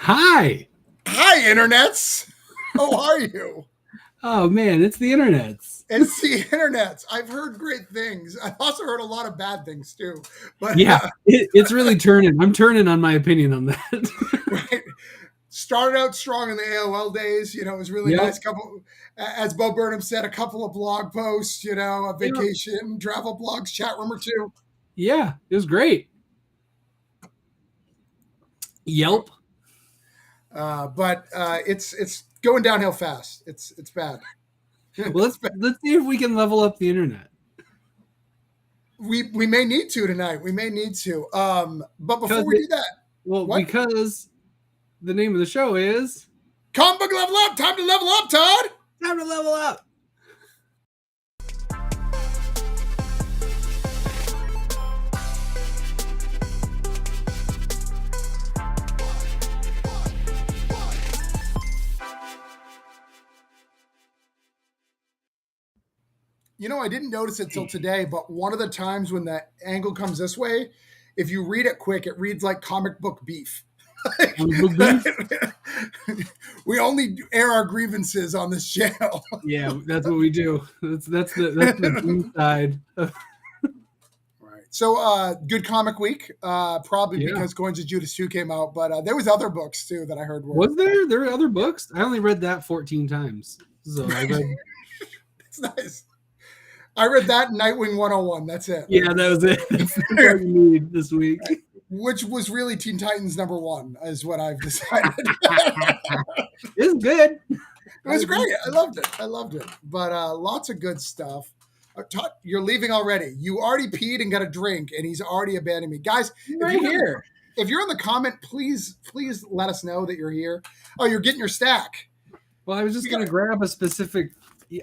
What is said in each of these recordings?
Hi. Hi, internets. How are you? Oh man, it's the internets. It's the internets. I've heard great things. I've also heard a lot of bad things too. But Yeah, it's really turning. I'm turning on my opinion on that. right, started out strong in the AOL days. It was really Yep. nice. As Bo Burnham said, a couple of blog posts. A Yep. vacation, travel blogs, chat room or two. Yeah, it was great. Yelp. But it's going downhill fast. It's bad. Well, let's see if we can level up the internet. We may need to tonight. We may need to. But before we do that, what? Because the name of the show is Comic Book Level Up. Time to level up, Todd. Time to Level Up. I didn't notice it till today, but one of the times when the angle comes this way, if you read it quick, it reads like comic book beef. We only air our grievances on this channel. Yeah, that's what we do. That's the B side. Right. So, good comic week. Probably because Coins of Judas 2 came out, but there was other books too that I heard. Was there? There were other books? I only read that 14 times. So I read. It's nice. I read that Nightwing 101. That's it. Yeah, that was it. That's what you need this week. Which was really Teen Titans #1, is what I've decided. It's good. It was great. I loved it. But lots of good stuff. Todd, you're leaving already. You already peed and got a drink, and he's already abandoned me. Guys, right here. If you're in the comment, please let us know that you're here. Oh, you're getting your stack. Well, I was just going to grab a specific...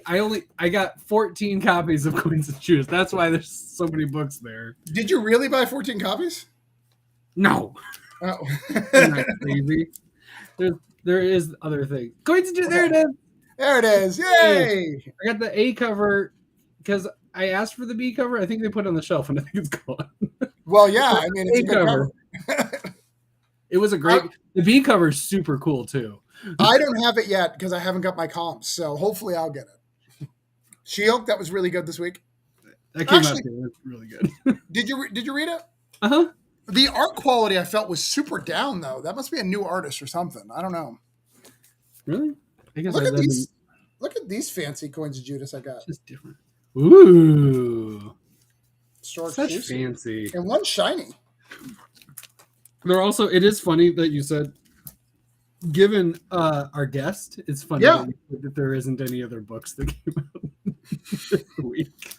I got 14 copies of Coins of Judas. That's why there's so many books there. Did you really buy 14 copies? No. Oh. I'm not crazy. There is other things. Coins of Judas. There it is. There it is. Yay! I got the A cover because I asked for the B cover. I think they put it on the shelf, and I think it's gone. Well, yeah. I mean, it's a good cover. It was a great... The B cover is super cool, too. I don't have it yet because I haven't got my comps, so hopefully I'll get it. She-Hulk, that was really good this week. That came out too. That's really good. Did you read it? Uh-huh. The art quality I felt was super down though. That must be a new artist or something. I don't know. Really? I guess look at these fancy Coins of Judas I got. It's just different. Ooh. Such fancy. And one shiny. They're also, it is funny that you said, given our guest, it's funny that there isn't any other books that came out this week.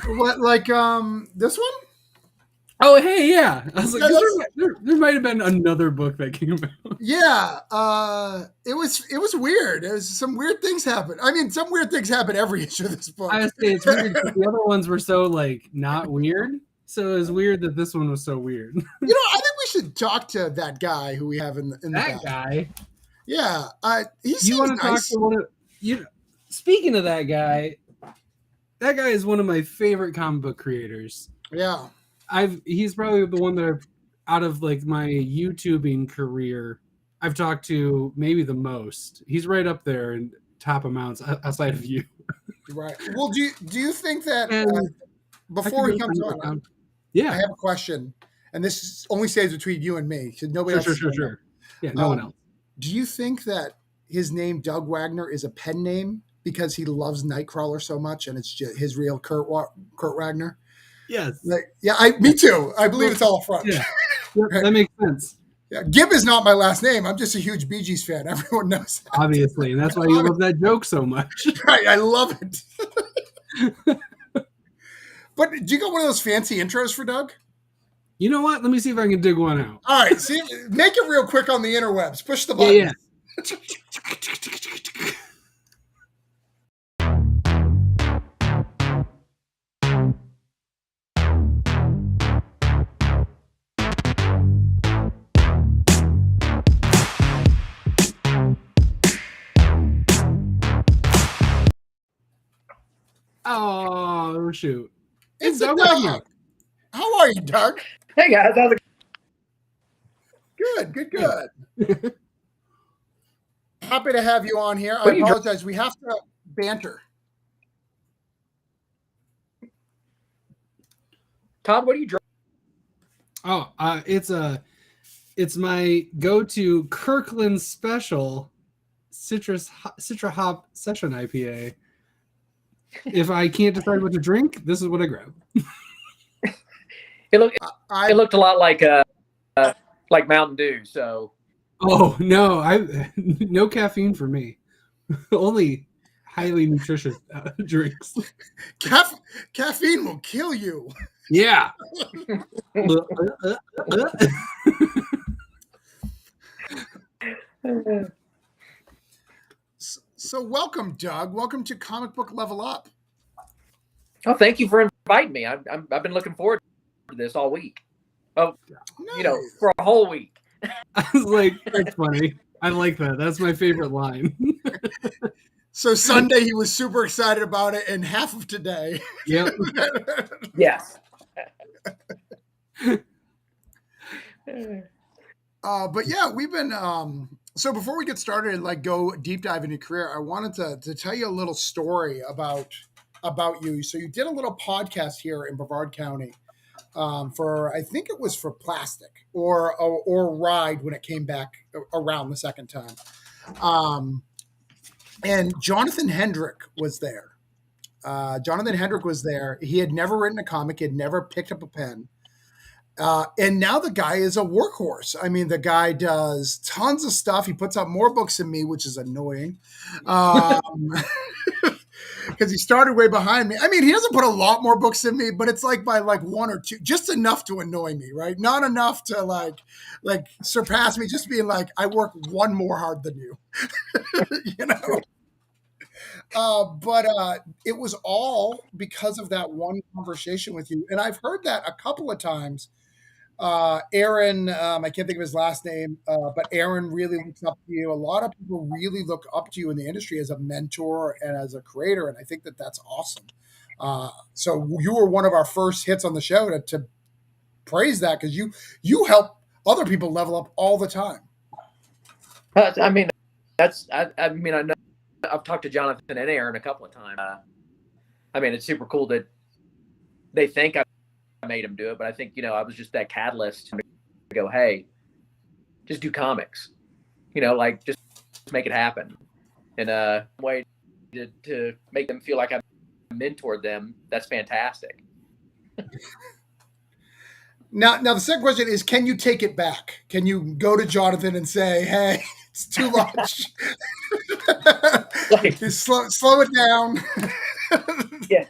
What, like this one? Oh, hey, yeah. I was like, there might have been another book that came out. Yeah, it was weird. It was some weird things happen. I mean, some weird things happen every issue of this book. I say it's weird because the other ones were so not weird. So it was weird that this one was so weird. I think we should talk to that guy who we have in the that guy. Yeah, he seems you want to nice. Talk to one of speaking of that guy is one of my favorite comic book creators. Yeah. He's probably the one that out of my YouTubing career, I've talked to maybe the most. He's right up there in top amounts outside of you. Right. Well, do you think that before he comes on, I have a question, and this only stays between you and me because nobody else. Sure. Yeah, no one else. Do you think that his name Doug Wagner is a pen name because he loves Nightcrawler so much, and it's just his real Kurt Wagner? Yes. Me too. I believe it's all front. Yeah, right. That makes sense. Yeah, Gibb is not my last name. I'm just a huge Bee Gees fan. Everyone knows that. Obviously, and that's why you love that joke so much. Right, I love it. But do you got one of those fancy intros for Doug? You know what? Let me see if I can dig one out. All right, see, make it real quick on the interwebs. Push the button. Yeah. Oh, shoot. It's Doug Wagner. How are you, Doug? Hey, guys. How's it going? Good. happy to have you on here. I What are you apologize. We have to banter. Todd, what do you drink? Oh, it's my go-to Kirkland Special Citra Hop Session IPA. If I can't decide what to drink, this is what I grab. It looked a lot like Mountain Dew. So. Oh no, no caffeine for me. Only highly nutritious drinks. Caffeine will kill you. Yeah. So welcome, Doug. Welcome to Comic Book Level Up. Oh, thank you for inviting me. I've been looking forward to this all week. Oh, Nice. For a whole week. I was like, that's funny. I like that. That's my favorite line. So Sunday he was super excited about it, and half of today. Yep. Yes. But yeah, we've been. So before we get started and like go deep dive into your career, I wanted to tell you a little story about you. So you did a little podcast here in Brevard County for, I think it was for Plastic or Ride when it came back around the second time. And Jonathan Hendrick was there. He had never written a comic. He had never picked up a pen. And now the guy is a workhorse. I mean, the guy does tons of stuff. He puts out more books than me, which is annoying. Because he started way behind me. I mean, he doesn't put a lot more books than me, but it's like by like one or two, just enough to annoy me, right? Not enough to like surpass me, just being like, I work one more hard than you, you know? But it was all because of that one conversation with you. And I've heard that a couple of times. Aaron, I can't think of his last name, but Aaron really looks up to you. A lot of people really look up to you in the industry as a mentor and as a creator, and I think that that's awesome. So you were one of our first hits on the show to praise that, because you help other people level up all the time. I mean, I know I've talked to Jonathan and Aaron a couple of times. I mean, it's super cool that they think I made him do it, but I think, I was just that catalyst to go, hey, just do comics, like just make it happen. And a way to make them feel like I mentored them, that's fantastic. Now the second question is, can you take it back? Can you go to Jonathan and say, hey, it's too much? slow it down. Yeah.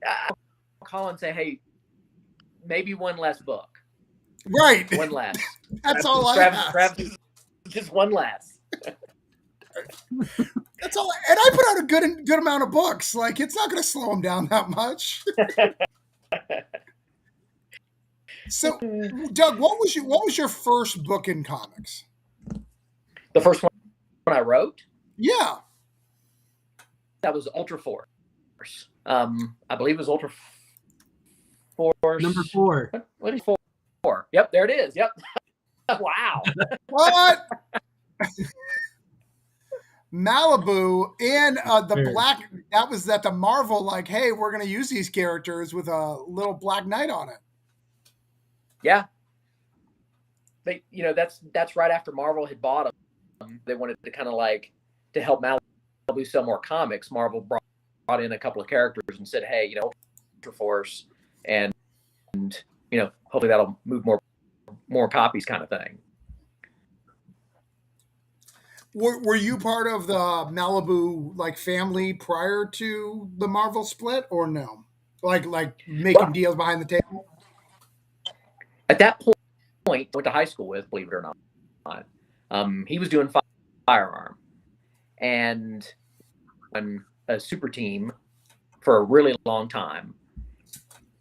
I'll call and say, hey, maybe one less book. Right. One less. That's all I ask. Just one less. That's all. And I put out a good amount of books. Like, it's not going to slow them down that much. So, Doug, what was your first book in comics? The first one I wrote? Yeah. That was Ultra Force. I believe it was Ultra Force. Number 4. What is 4? Yep, there it is. Yep. Wow. What? Malibu and the black, that was at the Marvel, like, hey, we're going to use these characters with a little Black Knight on it. Yeah. They, that's right after Marvel had bought them. They wanted to kind of like to help Malibu sell more comics. Marvel brought in a couple of characters and said, hey, Ultra Force, and hopefully that'll move more copies, kind of thing. Were you part of the Malibu like family prior to the Marvel split, or no? Like making deals behind the table? At that point, I went to high school with, believe it or not. He was doing firearm and on a super team for a really long time,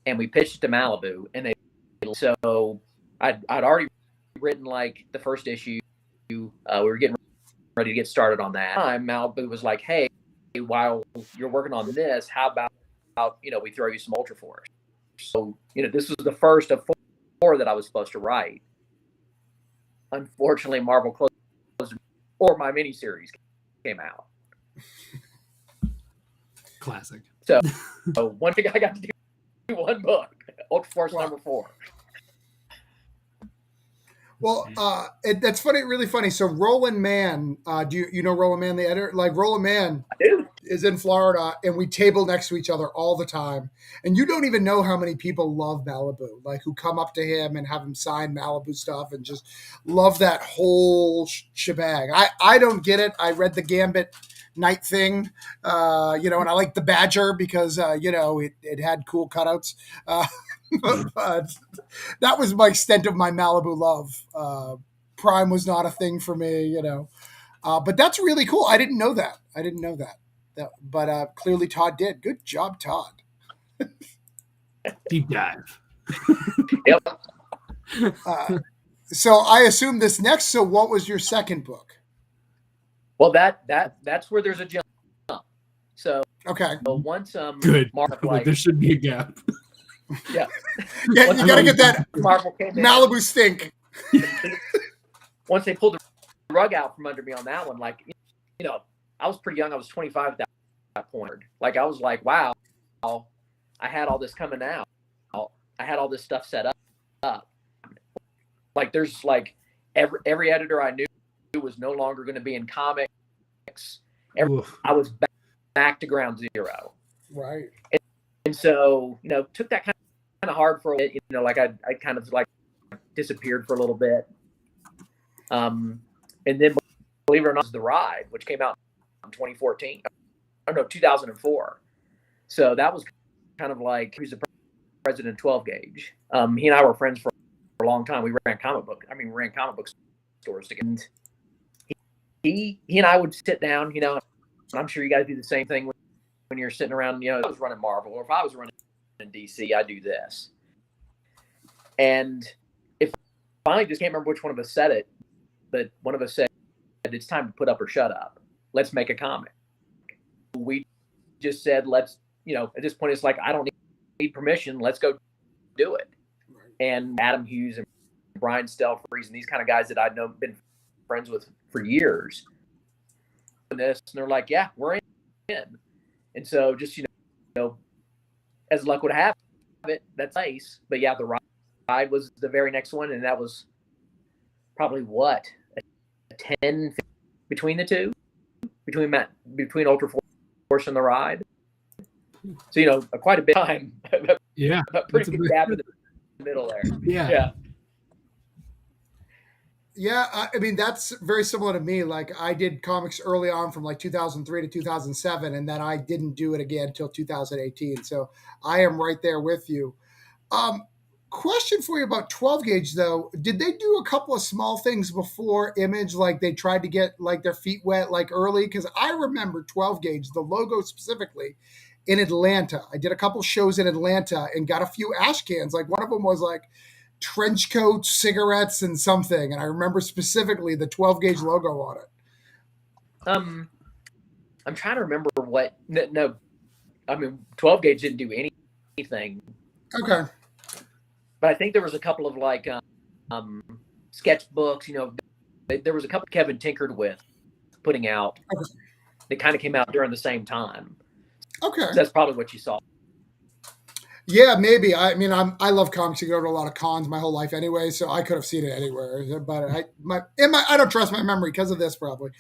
and we pitched to Malibu, and so I'd already written like the first issue. We were getting ready to get started on that. Malibu was like, hey, while you're working on this, how about we throw you some Ultra Force? So this was the first of 4 that I was supposed to write. Unfortunately, Marvel closed or my miniseries came out. Classic. So one thing I got to do one book, Ultra Force Wow. number 4. Well, that's funny, really funny. So Roland Mann, do you know Roland Mann, the editor? Like Roland Mann I do. is in Florida, and we table next to each other all the time. And you don't even know how many people love Malibu, like who come up to him and have him sign Malibu stuff and just love that whole shebang. I don't get it. I read the Gambit Night thing, and I like the Badger because, it had cool cutouts. But that was my extent of my Malibu love. Prime was not a thing for me, but that's really cool. I didn't know that. But clearly Todd did. Good job, Todd. Deep dive. Yep. So I assume this next. So what was your second book? Well, that's where there's a jump. So Okay. once Good. Mark, Like, there should be a gap. yeah, Yeah, you got to get that Marvel came in, Malibu stink. once they pulled the rug out from under me on that one, like, I was pretty young. I was 25 at that point. Like, I was like, wow, I had all this coming out. I had all this stuff set up. Like, there's like every editor I knew was no longer going to be in comics. I was back to ground zero. Right. And so, took that kind of hard for a bit. Like I kind of like disappeared for a little bit. And then, believe it or not, was The Ride, which came out in 2014. Oh no, 2004. So that was kind of like he was the president of 12 Gauge. He and I were friends for a long time. We ran comic book stores together. And he and I would sit down. And I'm sure you guys do the same thing when you're sitting around. If I was running Marvel, or if I was running in DC, I do this. And if finally just can't remember which one of us said it, but one of us said, "It's time to put up or shut up. Let's make a comic." We just said, let's, at this point, it's like, I don't need permission. Let's go do it. And Adam Hughes and Brian Stelfreeze and these kind of guys that I'd been friends with for years. And they're like, yeah, we're in. And so just, as luck would have it, that's nice. But yeah, The Ride was the very next one. And that was probably a 10 between the two, between Ultra Force and The Ride. So, quite a bit of time. Yeah. A pretty big gap in the middle there. Yeah. Yeah, I mean, that's very similar to me. Like, I did comics early on from like 2003 to 2007, and then I didn't do it again until 2018. So I am right there with you. Question for you about 12 Gauge, though. Did they do a couple of small things before Image? Like, they tried to get like their feet wet like early? Because I remember 12 Gauge, the logo specifically, in Atlanta. I did a couple shows in Atlanta and got a few ash cans. Like, one of them was like trench coats, cigarettes, and something. And I remember specifically the 12 Gauge logo on it. I'm trying to remember what. No, I mean, 12 Gauge didn't do anything. Okay. But I think there was a couple of like sketchbooks. There was a couple Kevin tinkered with putting out. Okay. That kind of came out during the same time. Okay. So that's probably what you saw. Yeah, maybe. I mean, I love comics. I go to a lot of cons my whole life anyway, so I could have seen it anywhere. But I don't trust my memory because of this, probably.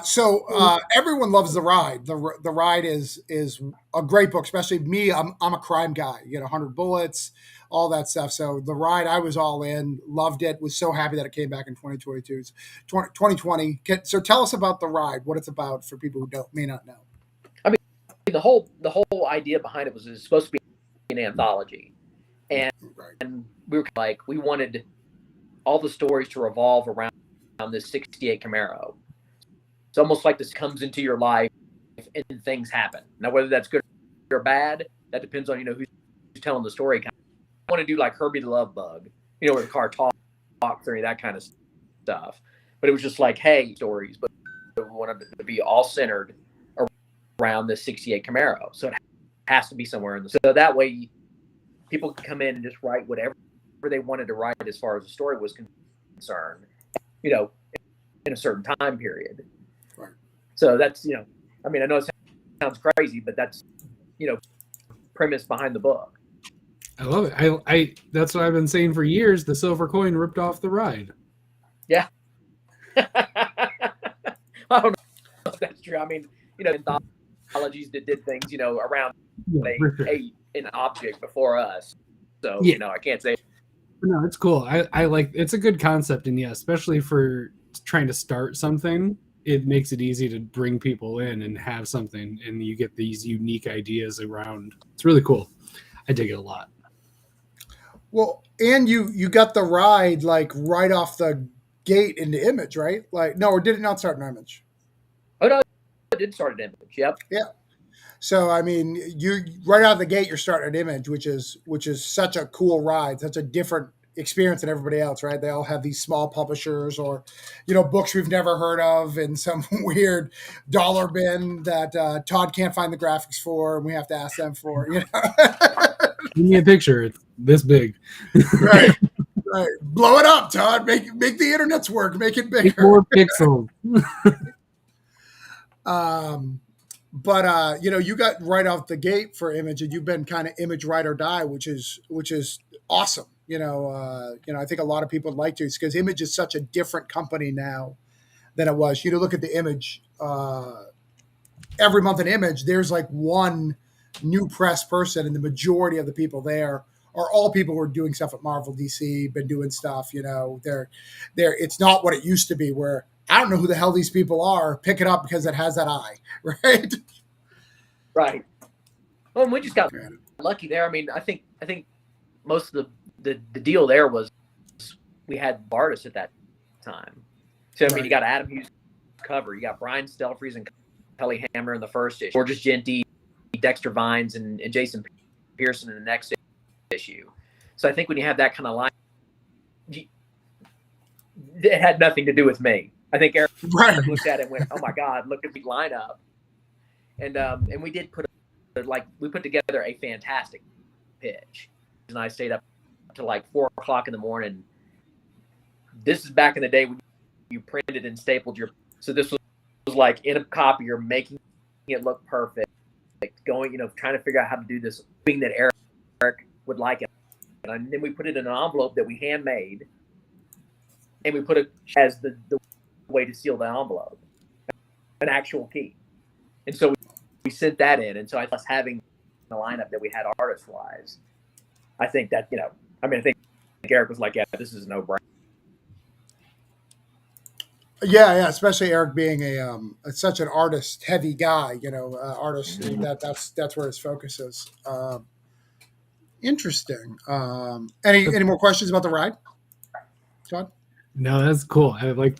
So everyone loves The Ride. The Ride is a great book, especially me. I'm a crime guy. 100 Bullets, all that stuff. So The Ride, I was all in, loved it, was so happy that it came back in 2022. 2020. So tell us about The Ride, what it's about for people who may not know. I mean, the whole idea behind it was supposed to be an anthology, and we were like, we wanted all the stories to revolve around this 68 Camaro. It's almost like this comes into your life and things happen. Now, whether that's good or bad, that depends on, who's telling the story. I want to do like Herbie the Love Bug, where the car talks or any of that kind of stuff. But it was just like, hey, stories, but we wanted it to be all centered around the 68 Camaro. So it has to be somewhere in the. So that way people can come in and just write whatever they wanted to write as far as the story was concerned, you know, in a certain time period. Right. So that's, you know, I mean, I know it sounds crazy, but that's, you know, premise behind the book. I love it. I that's what I've been saying for years. The silver coin ripped off the ride. Yeah. I don't know if that's true. I mean, you know, anthologies that did things, you know, around an object before us. So, you know, I can't say. No, it's cool. I like, it's a good concept, and yeah, especially for trying to start something, it makes it easy to bring people in and have something, and you get these unique ideas around. It's really cool. I dig it a lot. Well, and you got the ride like right off the gate into Image, right? Like, no, or did it not start in Image? Oh no, it did start at Image. Yep. Yeah. So I mean, you right out of the gate, you're starting at Image, which is such a cool ride, such a different experience than everybody else, right? They all have these small publishers or, you know, books we've never heard of in some weird dollar bin that Todd can't find the graphics for, and we have to ask them for. You know, give me a picture. It's this big. Right. Right. Blow it up, Todd. Make the internet's work. Make it bigger. Make more pixels. But you know, you got right off the gate for Image, and you've been kind of Image ride or die, which is awesome. You know, I think a lot of people would like to, because Image is such a different company now than it was. You know, look at the Image. Every month in Image, there's like one new press person, and the majority of the people there are all people who are doing stuff at Marvel, DC, been doing stuff. You know, they're it's not what it used to be, where I don't know who the hell these people are. Pick it up because it has that eye, right? Right. Well, we just got lucky there. I mean, I think most of the deal there was we had artists at that time. So I mean, you got Adam Hughes cover, you got Brian Stelfreeze and Kelly Hamner in the first issue, Georges Genti, Dexter Vines, and Jason Pearson in the next issue. So I think when you have that kind of line, it had nothing to do with me. I think Eric looked at it and went, "Oh my God, look at the lineup," and we did put together a fantastic pitch. And I stayed up to like 4 o'clock in the morning. This is back in the day when you printed and stapled your. So this was like in a copier, making it look perfect, like going, you know, trying to figure out how to do this thing that Eric would like it, and then we put it in an envelope that we handmade, and we put it as the way to seal the envelope, an actual key. And so we sent that in. And so I was having the lineup that we had artist wise. I think that, you know, I mean, I think Eric was like, yeah, this is a no-brainer. Yeah, especially Eric being such an artist heavy guy, you know, artist that's where his focus is. Interesting. Any more questions about the ride, Todd? No, that's cool. I like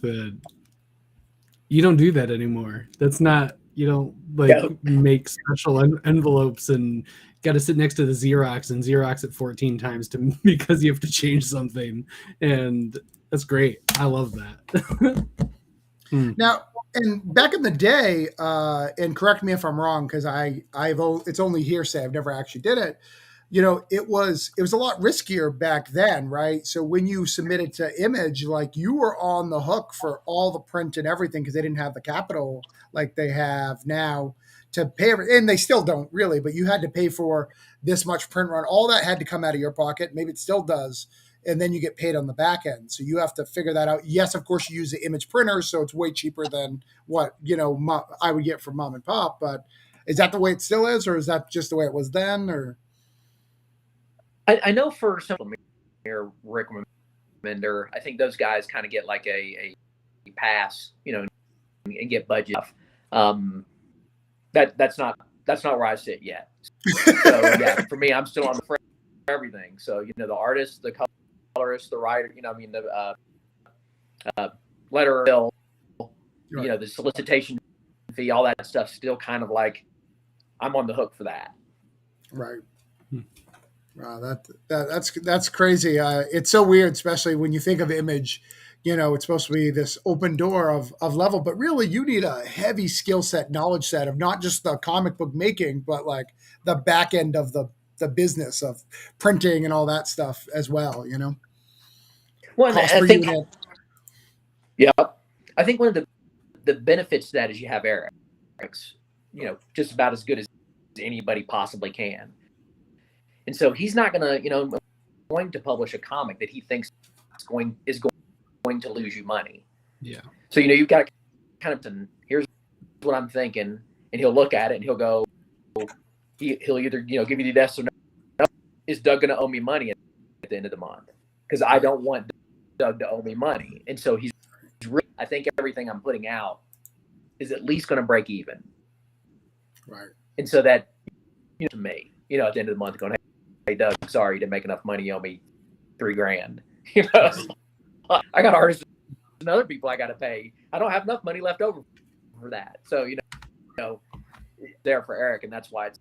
you don't do that anymore. That's not, you don't like make special envelopes and got to sit next to the Xerox and Xerox it 14 times because you have to change something. And that's great. I love that. Now, and back in the day, and correct me if I'm wrong, because it's only hearsay. I've never actually did it. You know, it was a lot riskier back then, right? So when you submitted to Image, like you were on the hook for all the print and everything because they didn't have the capital like they have now to pay, and they still don't really, but you had to pay for this much print run. All that had to come out of your pocket. Maybe it still does. And then you get paid on the back end. So you have to figure that out. Yes, of course, you use the Image printer, so it's way cheaper than what, you know, I would get from mom and pop. But is that the way it still is, or is that just the way it was then? Or I know for some here, Rick Remender, I think those guys kind of get like a pass, you know, and get budget. That's not where I sit yet. So yeah, for me, I'm still on the front for everything. So, you know, the artist, the colorist, the writer, you know, I mean, the letter bill, you know, the solicitation fee, all that stuff, still kind of like I'm on the hook for that. Right. Wow, that's crazy. It's so weird, especially when you think of Image. You know, it's supposed to be this open door of level, but really you need a heavy skill set, knowledge set of not just the comic book making, but like the back end of the the business of printing and all that stuff as well. Well, Cost I per think, unit. yeah, I think one of the benefits to that is you have Eric's, just about as good as anybody possibly can. And so he's not going to publish a comic that he thinks is going to lose you money. Yeah. So, you've got to kind of, here's what I'm thinking, and he'll look at it and he'll go, he'll either, give you the yes or no. Is Doug going to owe me money at the end of the month? Because I don't want Doug to owe me money. And so I think everything I'm putting out is at least going to break even. Right. And so that, to me, at the end of the month going, hey, Doug, sorry, you didn't make enough money. You owe me $3,000. I got artists and other people I got to pay. I don't have enough money left over for that. So, there for Eric. And that's why it's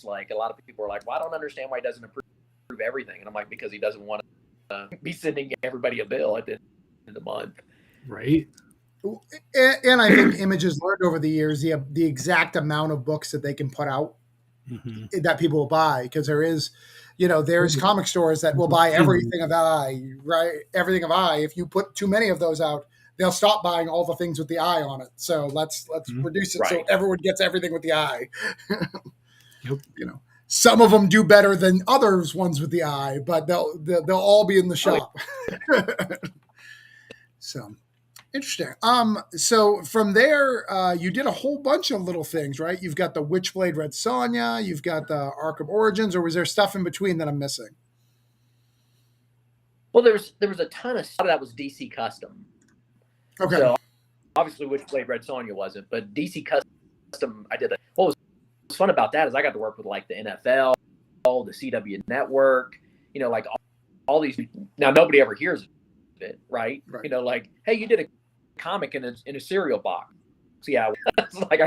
like a lot of people are like, well, I don't understand why he doesn't approve everything. And I'm like, because he doesn't want to be sending everybody a bill at the end of the month. Right. And I think Image has learned over the years the exact amount of books that they can put out that people will buy, because there's comic stores that will buy everything of I, right? Everything of I. If you put too many of those out, they'll stop buying all the things with the I on it. So let's reduce it so everyone gets everything with the I. Yep. Some of them do better than others ones with the I, but they'll all be in the shop. So interesting. So from there, you did a whole bunch of little things, right? You've got the Witchblade Red Sonja, you've got the Arkham Origins, or was there stuff in between that I'm missing? Well, there was a ton of stuff that was DC custom. Okay. So obviously Witchblade Red Sonja wasn't, but DC custom I did. What was fun about that is I got to work with like the NFL, the CW Network, like all these. Now nobody ever hears of it, right? Like, hey, you did a comic in a cereal box. So yeah, like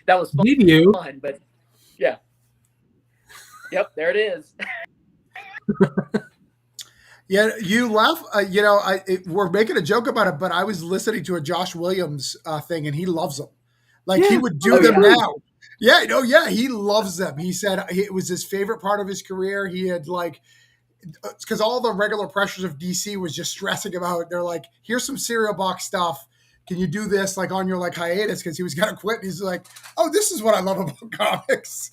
that was fun. Did you? But yeah, yep, there it is. Yeah, you laugh. We're making a joke about it, but I was listening to a Josh Williams thing, and he loves them. Like he would do them now. Yeah, he loves them. He said it was his favorite part of his career. He had because all the regular pressures of DC was just stressing about. They're like, here's some cereal box stuff. Can you do this on your hiatus? Because he was gonna quit. And he's like, oh, this is what I love about comics.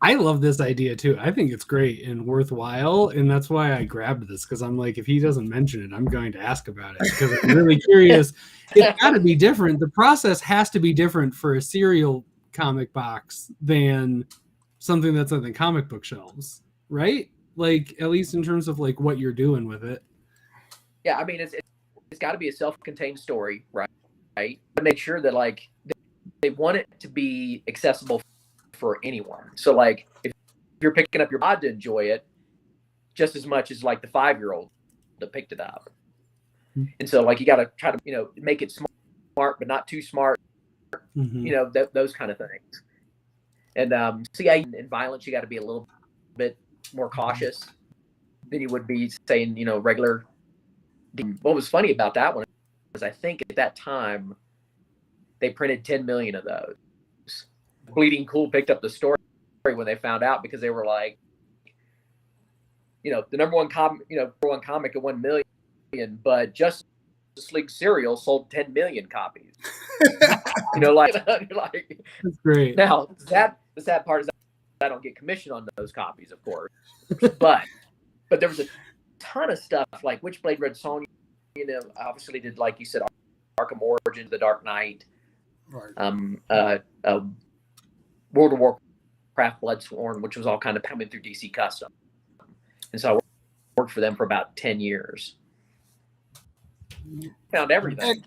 I love this idea too. I think it's great and worthwhile, and that's why I grabbed this, because I'm like, if he doesn't mention it, I'm going to ask about it, because I'm really curious. It's got to be different. The process has to be different for a serial comic box than something that's on the comic book shelves, right? Like, at least in terms of what you're doing with it. Yeah, I mean, it's got to be a self-contained story, right? To make sure that they want it to be accessible for anyone. So if you're picking up your pod to enjoy it just as much as the 5-year-old that picked it up. And so you got to try to make it smart but not too smart. Those kind of things. And in violence you got to be a little bit more cautious than you would be saying regular. What was funny about that one is I think at that time they printed 10 million of those. Bleeding Cool picked up the story when they found out, because they were like, the number one comic at 1 million, but Justice League cereal sold 10 million copies. That's great. Now the sad part is I don't get commission on those copies, of course, but there was a ton of stuff like Witchblade Red Sonja. Obviously did, like you said, Arkham Origins, The Dark Knight, right. World of Warcraft Bloodsworn, which was all kind of coming through DC Custom. And so I worked for them for about 10 years. Found everything.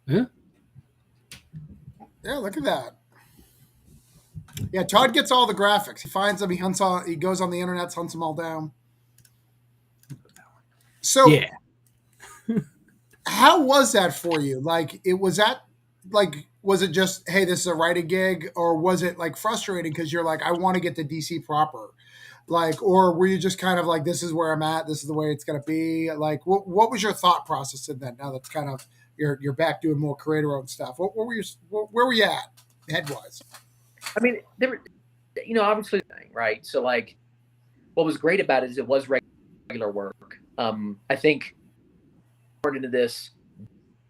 Yeah. Yeah, look at that. Yeah, Todd gets all the graphics. He finds them, he goes on the internet, hunts them all down. So yeah. How was that for you? Was it just, hey, this is a writing gig, or was it frustrating because you're I want to get to DC proper? Or were you just kind of this is where I'm at, this is the way it's going to be? What was your thought process in that, now that's kind of, you're back doing more creator owned stuff? Where were you at head wise? I mean, there were, obviously, right? So like, what was great about it is it was regular work. I think into this,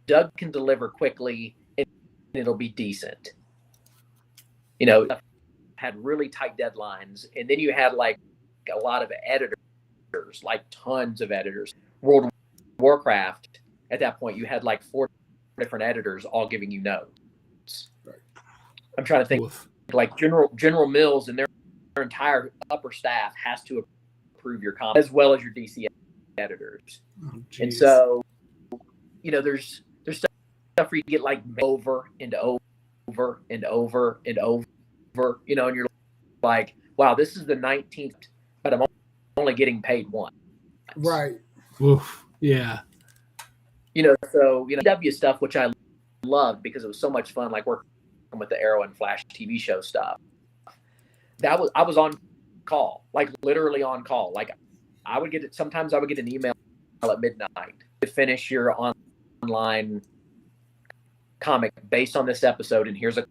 Doug can deliver quickly and it'll be decent. Had really tight deadlines, and then you had like a lot of editors, like tons of editors. World of Warcraft, at that point, you had like 4 different editors all giving you notes. Right. I'm trying to think. Oof. Like General Mills and their entire upper staff has to approve your comments as well as your DC editors. Oh, and so, there's stuff where you get like over and over and over and over, and you're like, wow, this is the 19th, but I'm only getting paid once. Right. Oof. Yeah. So, W stuff, which I loved because it was so much fun, like working with the Arrow and Flash TV show stuff. I was on call, like literally on call. Like sometimes I would get an email at midnight to finish your online comic based on this episode, and here's a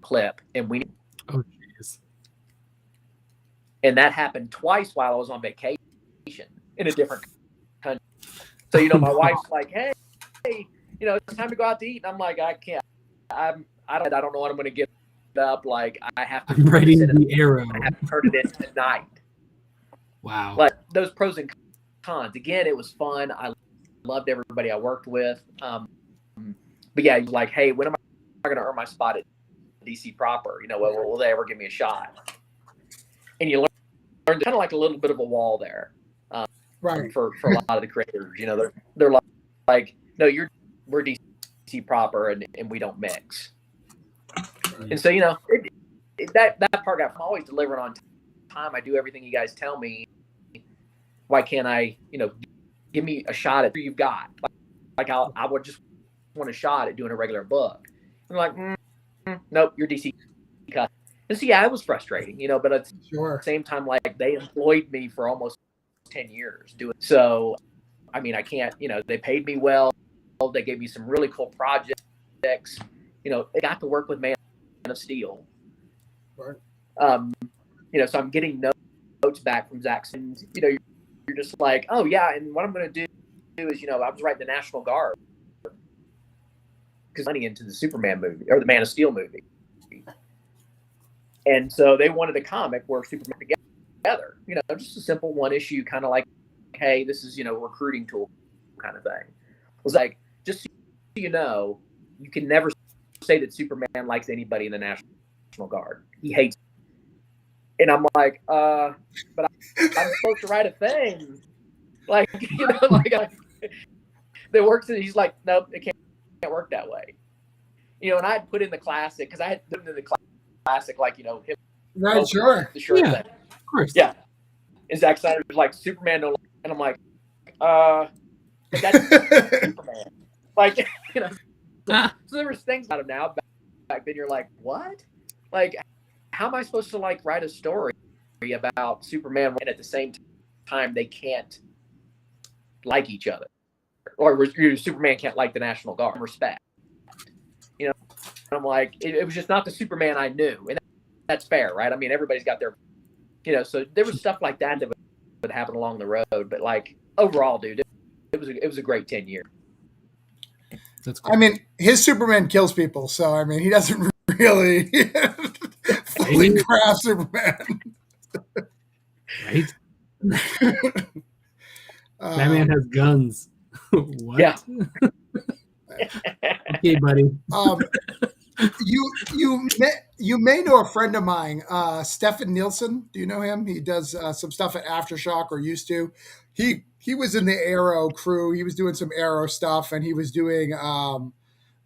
clip, and we. Oh, jeez. And that happened twice while I was on vacation in a different country. So, my wife's like, hey, it's time to go out to eat. And I'm like, I can't. I don't know what I'm going to get up. Like, I have to. I'm writing the Arrow. I have to turn it in tonight. Wow. Like, those pros and cons. Again, it was fun. I loved everybody I worked with. But yeah, he's like, hey, when am I going to earn my spot at DC proper? Will they ever give me a shot? And you learn kind of like a little bit of a wall there, right? For a lot of the creators, they're like, no, we're DC proper, and we don't mix. Right. And so that part I'm always delivering on time. I do everything you guys tell me. Why can't I? Give me a shot at what you've got. Like I would just want a shot at doing a regular book. I'm like, nope, you're DC cut. And so, yeah, it was frustrating, but at the same time, like, they employed me for almost 10 years doing it. So, I mean, I can't, they paid me well. They gave me some really cool projects. I got to work with Man of Steel. Right. So I'm getting notes back from Zach. And, you're just like, oh, yeah, and what I'm going to do is, I was writing the National Guard. Because money into the Superman movie, or the Man of Steel movie. And so they wanted a comic where Superman together, just a simple one issue, kind of like, hey, this is, recruiting tool kind of thing. It was like, just so you can never say that Superman likes anybody in the National Guard. He hates. And I'm like, but I'm supposed to write a thing. Like, that works. And he's like, nope, it can't work that way. And I had put in the classic, because I had put in the classic, like, him. Right, sure. The shirt thing. Of course. Yeah. And Zack Snyder was like, Superman no, and I'm like, that's Superman. Like, so there was things out of now. Back then you're like, what? Like, how am I supposed to, like, write a story about Superman and at the same time they can't like each other? Or Superman can't like the National Guard. Respect. I'm like, it was just not the Superman I knew. And that's fair, right? I mean, everybody's got their, so there was stuff like that would happen along the road. But, like, overall, dude, it was a great 10 years. That's cool. I mean, his Superman kills people. So, I mean, he doesn't really fully craft Superman. Right? Batman has guns. What? Yeah. Okay, buddy. You may know a friend of mine, Stefan Nielsen. Do you know him? He does some stuff at Aftershock, or used to. He was in the Arrow crew. He was doing some Arrow stuff, and he was doing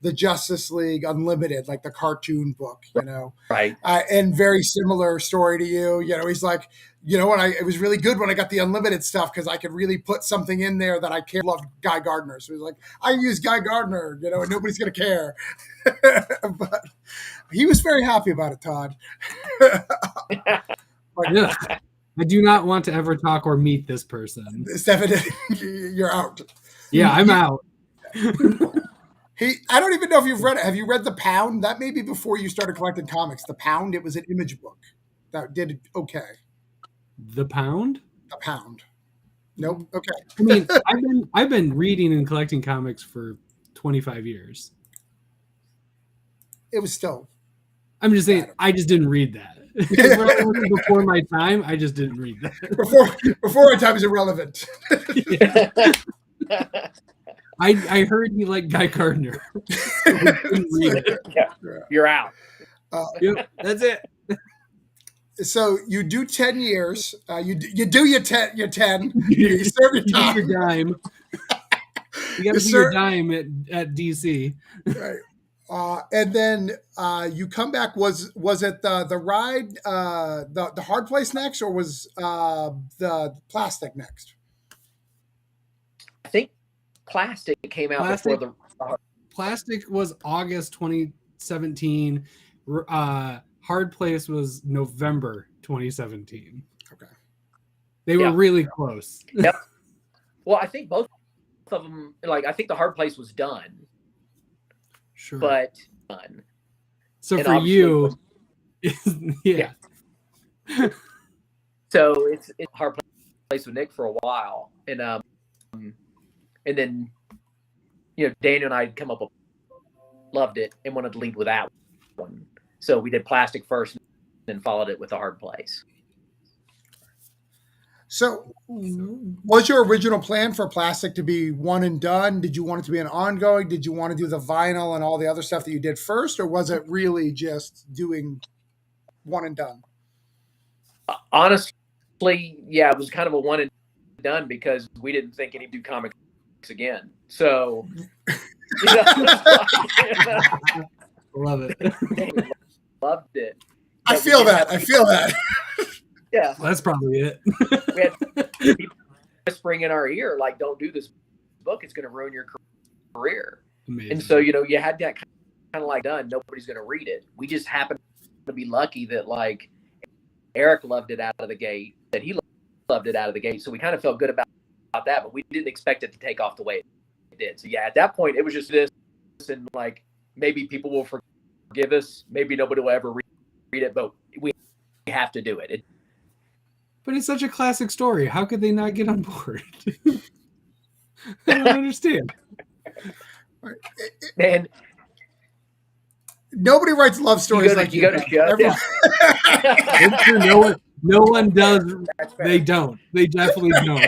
the Justice League Unlimited, like the cartoon book, Right. And very similar story to you. He's like, it was really good when I got the Unlimited stuff, because I could really put something in there that I care. Love Guy Gardner. So he's like, I use Guy Gardner, and nobody's going to care. But he was very happy about it, Todd. Yeah. I do not want to ever talk or meet this person. Stefan, you're out. Yeah, I'm out. I don't even know if you've read it. Have you read The Pound? That may be before you started collecting comics. The Pound, it was an image book that did okay. The Pound? The Pound. Nope. Okay. I mean, I've been reading and collecting comics for 25 years. It was still. I'm just saying, I just didn't read that. Before my time, I just didn't read that. Before our time is irrelevant. I heard you like Guy Gardner. So I didn't read it. You're out. Yep, that's it. So you do 10 years. You do your 10. You serve your time. You do your dime. You got to do your dime at DC. Right. And then you come back. Was it the ride, the hard place next, or was the plastic next? I think plastic came out before the. Plastic was August 2017. Hard Place was November 2017. Okay. They were really close. Yep. Well, I think both of them, like, I think the Hard Place was done. Sure. But done. So and for you, yeah. So it's Hard Place with Nick for a while. And then, Daniel and I had come up with, loved it, and wanted to lead with that one. So we did plastic first, and then followed it with the Hard Place. So was your original plan for plastic to be one and done? Did you want it to be an ongoing? Did you want to do the vinyl and all the other stuff that you did first? Or was it really just doing one and done? Honestly, yeah, it was kind of a one and done because we didn't think he'd do comics again. So, love it. Loved it. I feel that. Yeah. Well, that's probably it. We had people whispering in our ear, like, don't do this book. It's going to ruin your career. Amazing. And so, you had that kind of like done. Nobody's going to read it. We just happened to be lucky that, like, Eric loved it out of the gate, that he loved it out of the gate. So we kind of felt good about that, but we didn't expect it to take off the way it did. So, yeah, at that point, it was just this, and, like, maybe people will forgive us. Maybe nobody will ever read it, but we have to do it. But it's such a classic story. How could they not get on board? I don't understand. Man, nobody writes love stories like you. Go to show. Yeah. No one does. They don't. They definitely don't.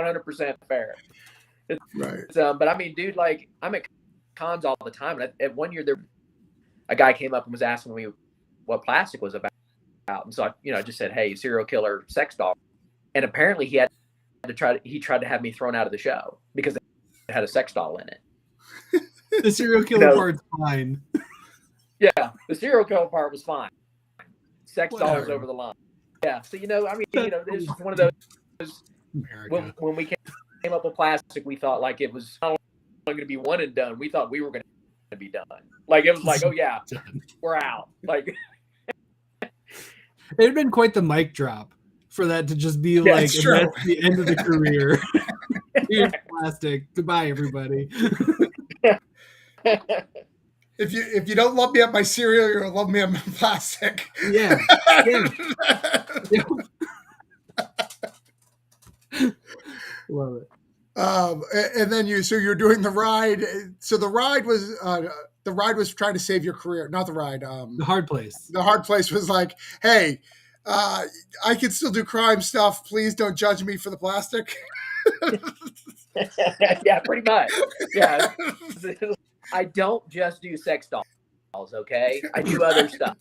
100% fair. Right. But I mean, dude, like, I'm at cons all the time, and at one year a guy came up and was asking me what plastic was about. And so I just said, hey, serial killer sex doll. And apparently he tried to have me thrown out of the show because it had a sex doll in it. The serial killer part's fine. Yeah, the serial killer part was fine. Sex doll was over the line. Yeah, so it's just one of those. When we came up with plastic, we thought like it was not only going to be one and done. We thought we were going to be done. Like it was like, oh yeah, we're out. Like. It had been quite the mic drop for that to just be like, and that's the end of the career. Here's plastic. Goodbye, everybody. If you don't love me at my cereal, you're gonna love me at my plastic. Yeah. Love it. And then you're doing the ride. So the ride was trying to save your career, not the ride. The Hard Place. The Hard Place was like, hey, I can still do crime stuff. Please don't judge me for the plastic. Yeah, pretty much. Yeah. I don't just do sex dolls, okay? I do other stuff.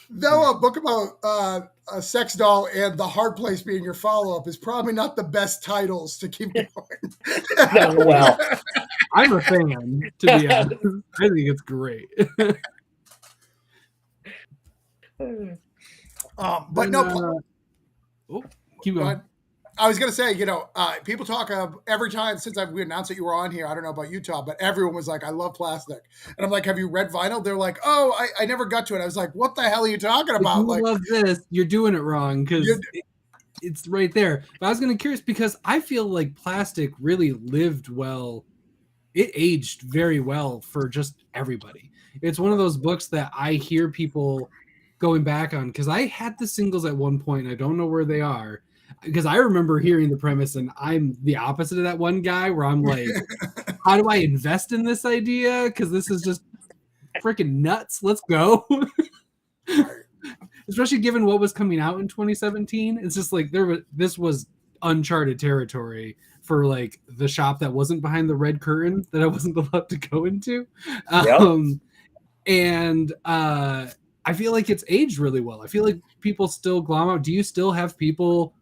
Though a book about a sex doll and The Hard Place being your follow-up is probably not the best titles to keep going. No, well, I'm a fan, to be honest. I think it's great. But no. Keep going. I was going to say, people talk every time since we announced that you were on here. I don't know about Utah, but everyone was like, I love plastic. And I'm like, have you read vinyl? They're like, oh, I never got to it. I was like, what the hell are you talking about? If you love this, you're doing it wrong because it's right there. But I was gonna curious because I feel like plastic really lived well. It aged very well for just everybody. It's one of those books that I hear people going back on because I had the singles at one point and I don't know where they are because I remember hearing the premise and I'm the opposite of that one guy where I'm like, how do I invest in this idea? Because this is just freaking nuts. Let's go. Especially given what was coming out in 2017. It's just like this was uncharted territory for like the shop that wasn't behind the red curtain that I wasn't allowed to go into. Yep. And I feel like it's aged really well. I feel like people still glom out. Do you still have people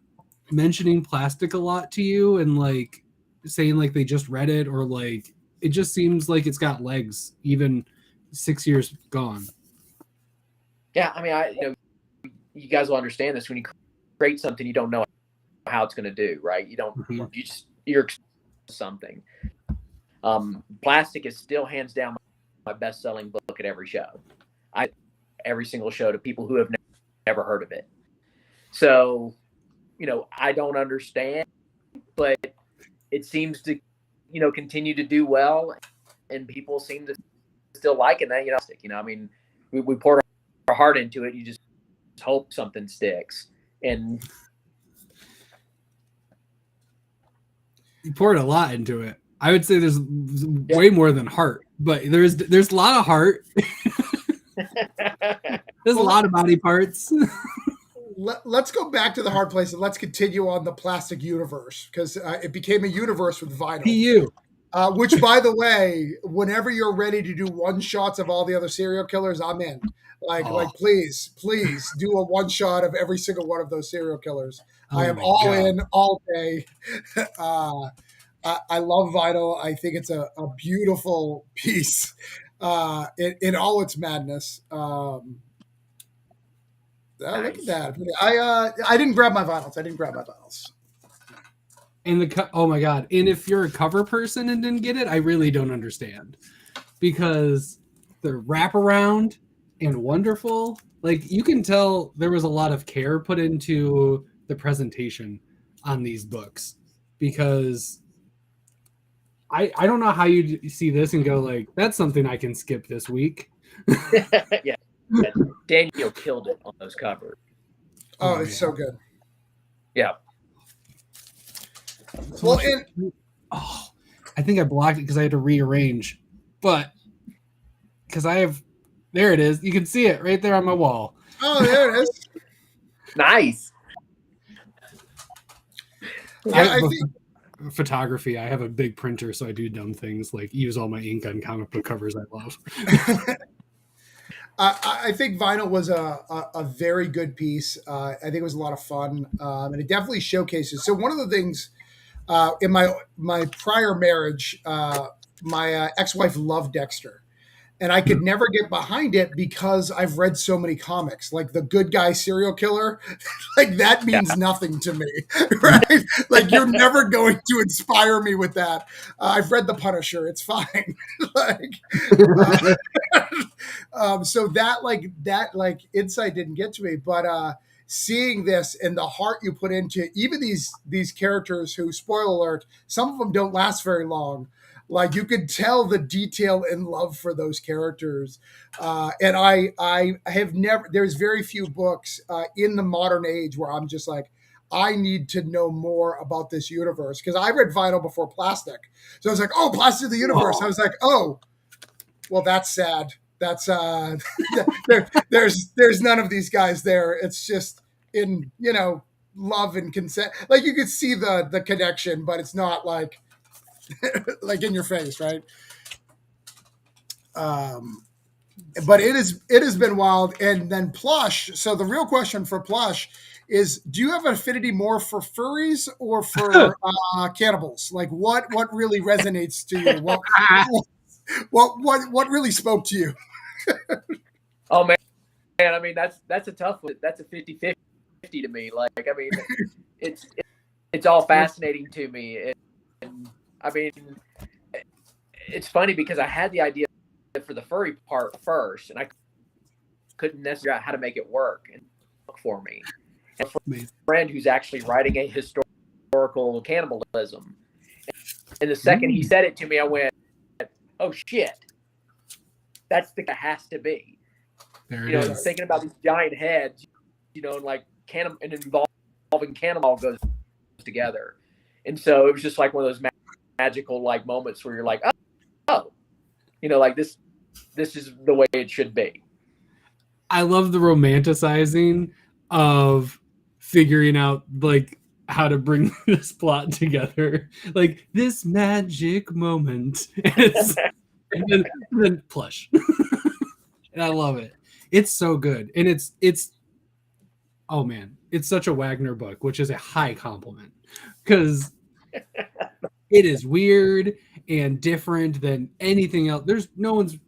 mentioning plastic a lot to you and like saying like they just read it or like it just seems like it's got legs even 6 years gone? Yeah, I mean, you guys will understand this when you create something you don't know how it's going to do, right? You don't, you're something. Plastic is still hands down my best-selling book at every show. Every single show to people who have never heard of it. So, I don't understand, but it seems to, continue to do well, and people seem to still like it. That, I mean, we poured our heart into it. You just hope something sticks, and you poured a lot into it. I would say there's way more than heart, but there's a lot of heart. There's a lot of body parts. Let's go back to the hard place and let's continue on the plastic universe because it became a universe with vinyl. PU. Which, by the way, whenever you're ready to do one shots of all the other serial killers, I'm in. Like, please do a one shot of every single one of those serial killers. I am all in all day. I love vinyl. I think it's a beautiful piece in all its madness. Nice. Look at that. I didn't grab my vinyls. And oh my god! And if you're a cover person and didn't get it, I really don't understand because the wraparound and wonderful. Like you can tell there was a lot of care put into the presentation on these books because I don't know how you see this and go like that's something I can skip this week. Yeah, Daniel killed it on those covers. Oh, it's so good. Yeah. Well, I think I blocked it because I had to rearrange, but because there it is. You can see it right there on my wall. Oh, there it is. Nice. I think photography. I have a big printer, so I do dumb things like use all my ink on comic book covers I love. I think vinyl was a very good piece. I think it was a lot of fun, and it definitely showcases. So one of the things in my prior marriage, my ex-wife loved Dexter, and I could never get behind it because I've read so many comics. Like the good guy serial killer, like that means nothing to me, right? Like you're never going to inspire me with that. I've read The Punisher; it's fine. So that insight didn't get to me, but seeing this and the heart you put into even these characters who, spoiler alert, some of them don't last very long. Like you could tell the detail and love for those characters. And I have never, there's very few books in the modern age where I'm just like, I need to know more about this universe. Because I read vinyl before plastic. So I was like, oh, plastic of the universe. I was like, oh, well, that's sad. That's there's none of these guys there. It's just in, love and consent. Like you could see the connection, but it's not like like in your face, right? But it has been wild. And then Plush. So the real question for Plush is, do you have an affinity more for furries or for cannibals? Like what really resonates to you? What really spoke to you? Oh man, I mean that's a tough one. That's a 50-50 to me. Like I mean, it's all fascinating to me. And I mean, it's funny because I had the idea for the furry part first, and I couldn't necessarily figure out how to make it work and for me. and a friend who's actually writing a historical cannibalism. And the second he said it to me, I went, "Oh shit, that's the guy has to be." There You it know, is. thinking about these giant heads, you know, and like and involving cannibal goes together. And so it was just like one of those magical like moments where you're like, oh, you know, like this is the way it should be. I love the romanticizing of figuring out like how to bring this plot together, like this magic moment, and then plush. And I love it. It's so good, and it's oh man, it's such a Wagner book, which is a high compliment because it is weird and different than anything else. There's no one's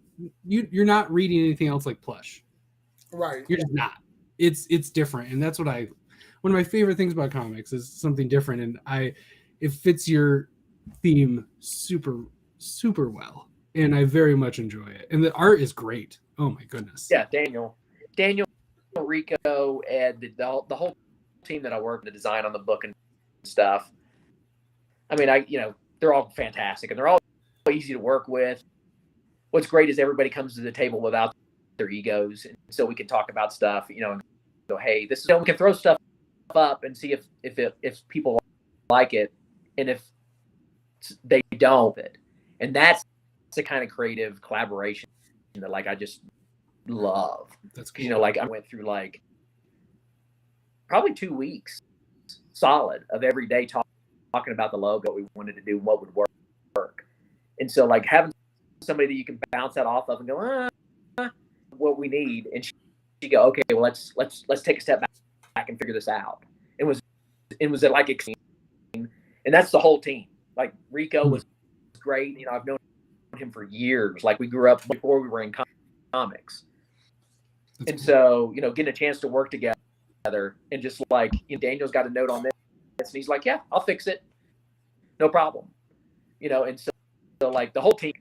you're not reading anything else like plush. Right. You're just not. It's different, and that's what one of my favorite things about comics is something different, and it fits your theme super well, and I very much enjoy it. And the art is great. Oh my goodness. Yeah, Daniel, Rico, and the whole team that I work in the design on the book and stuff. I mean, they're all fantastic, and they're all easy to work with. What's great is everybody comes to the table without their egos, and so we can talk about stuff, you know, and go, hey, this is, we can throw stuff up and see if people like it, and if they don't, and that's the kind of creative collaboration that like I just love. That's cool. You know, like I went through like probably 2 weeks solid of every day talking about the logo we wanted to do, what would work, and so like having somebody that you can bounce that off of and go, what we need, and she go, okay, well let's take a step back and figure this out. It was like exciting, and that's the whole team. Like Rico was great. You know, I've known him for years. Like we grew up before we were in comics, that's and cool. so you know, getting a chance to work together and just like, you know, Daniel's got a note on this, and he's like, yeah, I'll fix it, no problem. You know, and so like the whole team.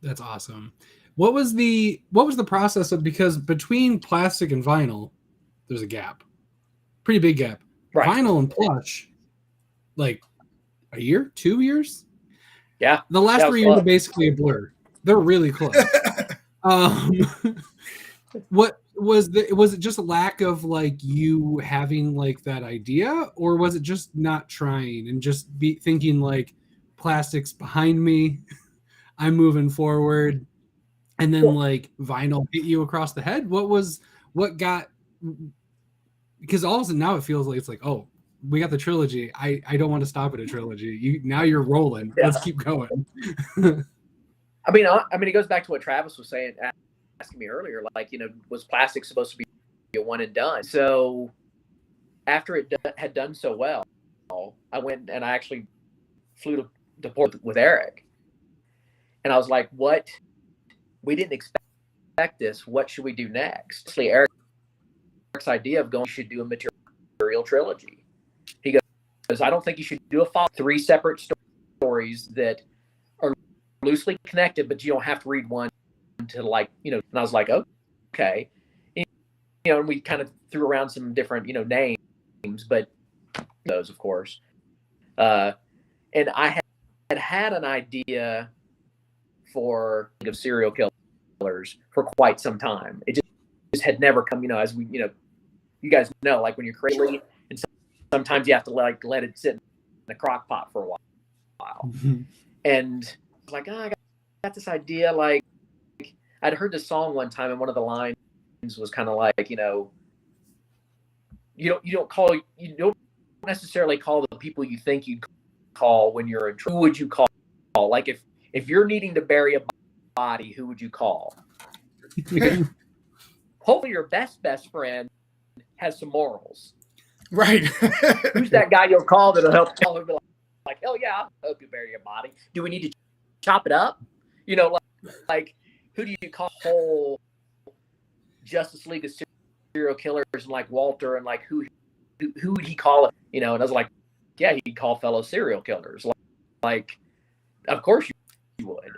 That's awesome. What was the process of, because between plastic and vinyl, there's a gap, pretty big gap. Right. Vinyl and plush, like a year, 2 years. Yeah. The last 3 years are basically a blur. They're really close. What was it just a lack of like you having like that idea, or was it just not trying and just be thinking like plastic's behind me, I'm moving forward, and then like vinyl hit you across the head? What got, because all of a sudden now it feels like it's like, oh, we got the trilogy. I don't want to stop at a trilogy. Now you're rolling. Yeah. Let's keep going. I mean, it goes back to what Travis was saying, asking me earlier. Like, you know, was plastic supposed to be a one and done? So after it had done so well, I went and I actually flew to Port with Eric, and I was like, "What? We didn't expect this. What should we do next?" Actually, Eric's idea of going, you should do a material trilogy. He goes, I don't think you should do a 3 separate stories that are loosely connected, but you don't have to read one to, like, you know. And I was like, okay. And, you know, and we kind of threw around some different, you know, names, but those, of course. And I had an idea for serial killers for quite some time. It just had never come, you know, as we, you know, you guys know, like when you're creating, and sometimes you have to let it sit in the crock pot for a while. Mm-hmm. And I was like, I got this idea. Like, I'd heard this song one time, and one of the lines was kind of like, you know, you don't necessarily call the people you think you'd call when you're in trouble. Who would you call? Like if you're needing to bury a body, who would you call? Hopefully your best friend has some morals. Right. Who's that guy you'll call that'll help tell him, like, hell yeah, I'll help you bury your body. Do we need to chop it up? You know, like who do you call whole Justice League of serial killers, and like Walter, and like who would he call it? You know, and I was like, yeah, he'd call fellow serial killers. Like of course you would.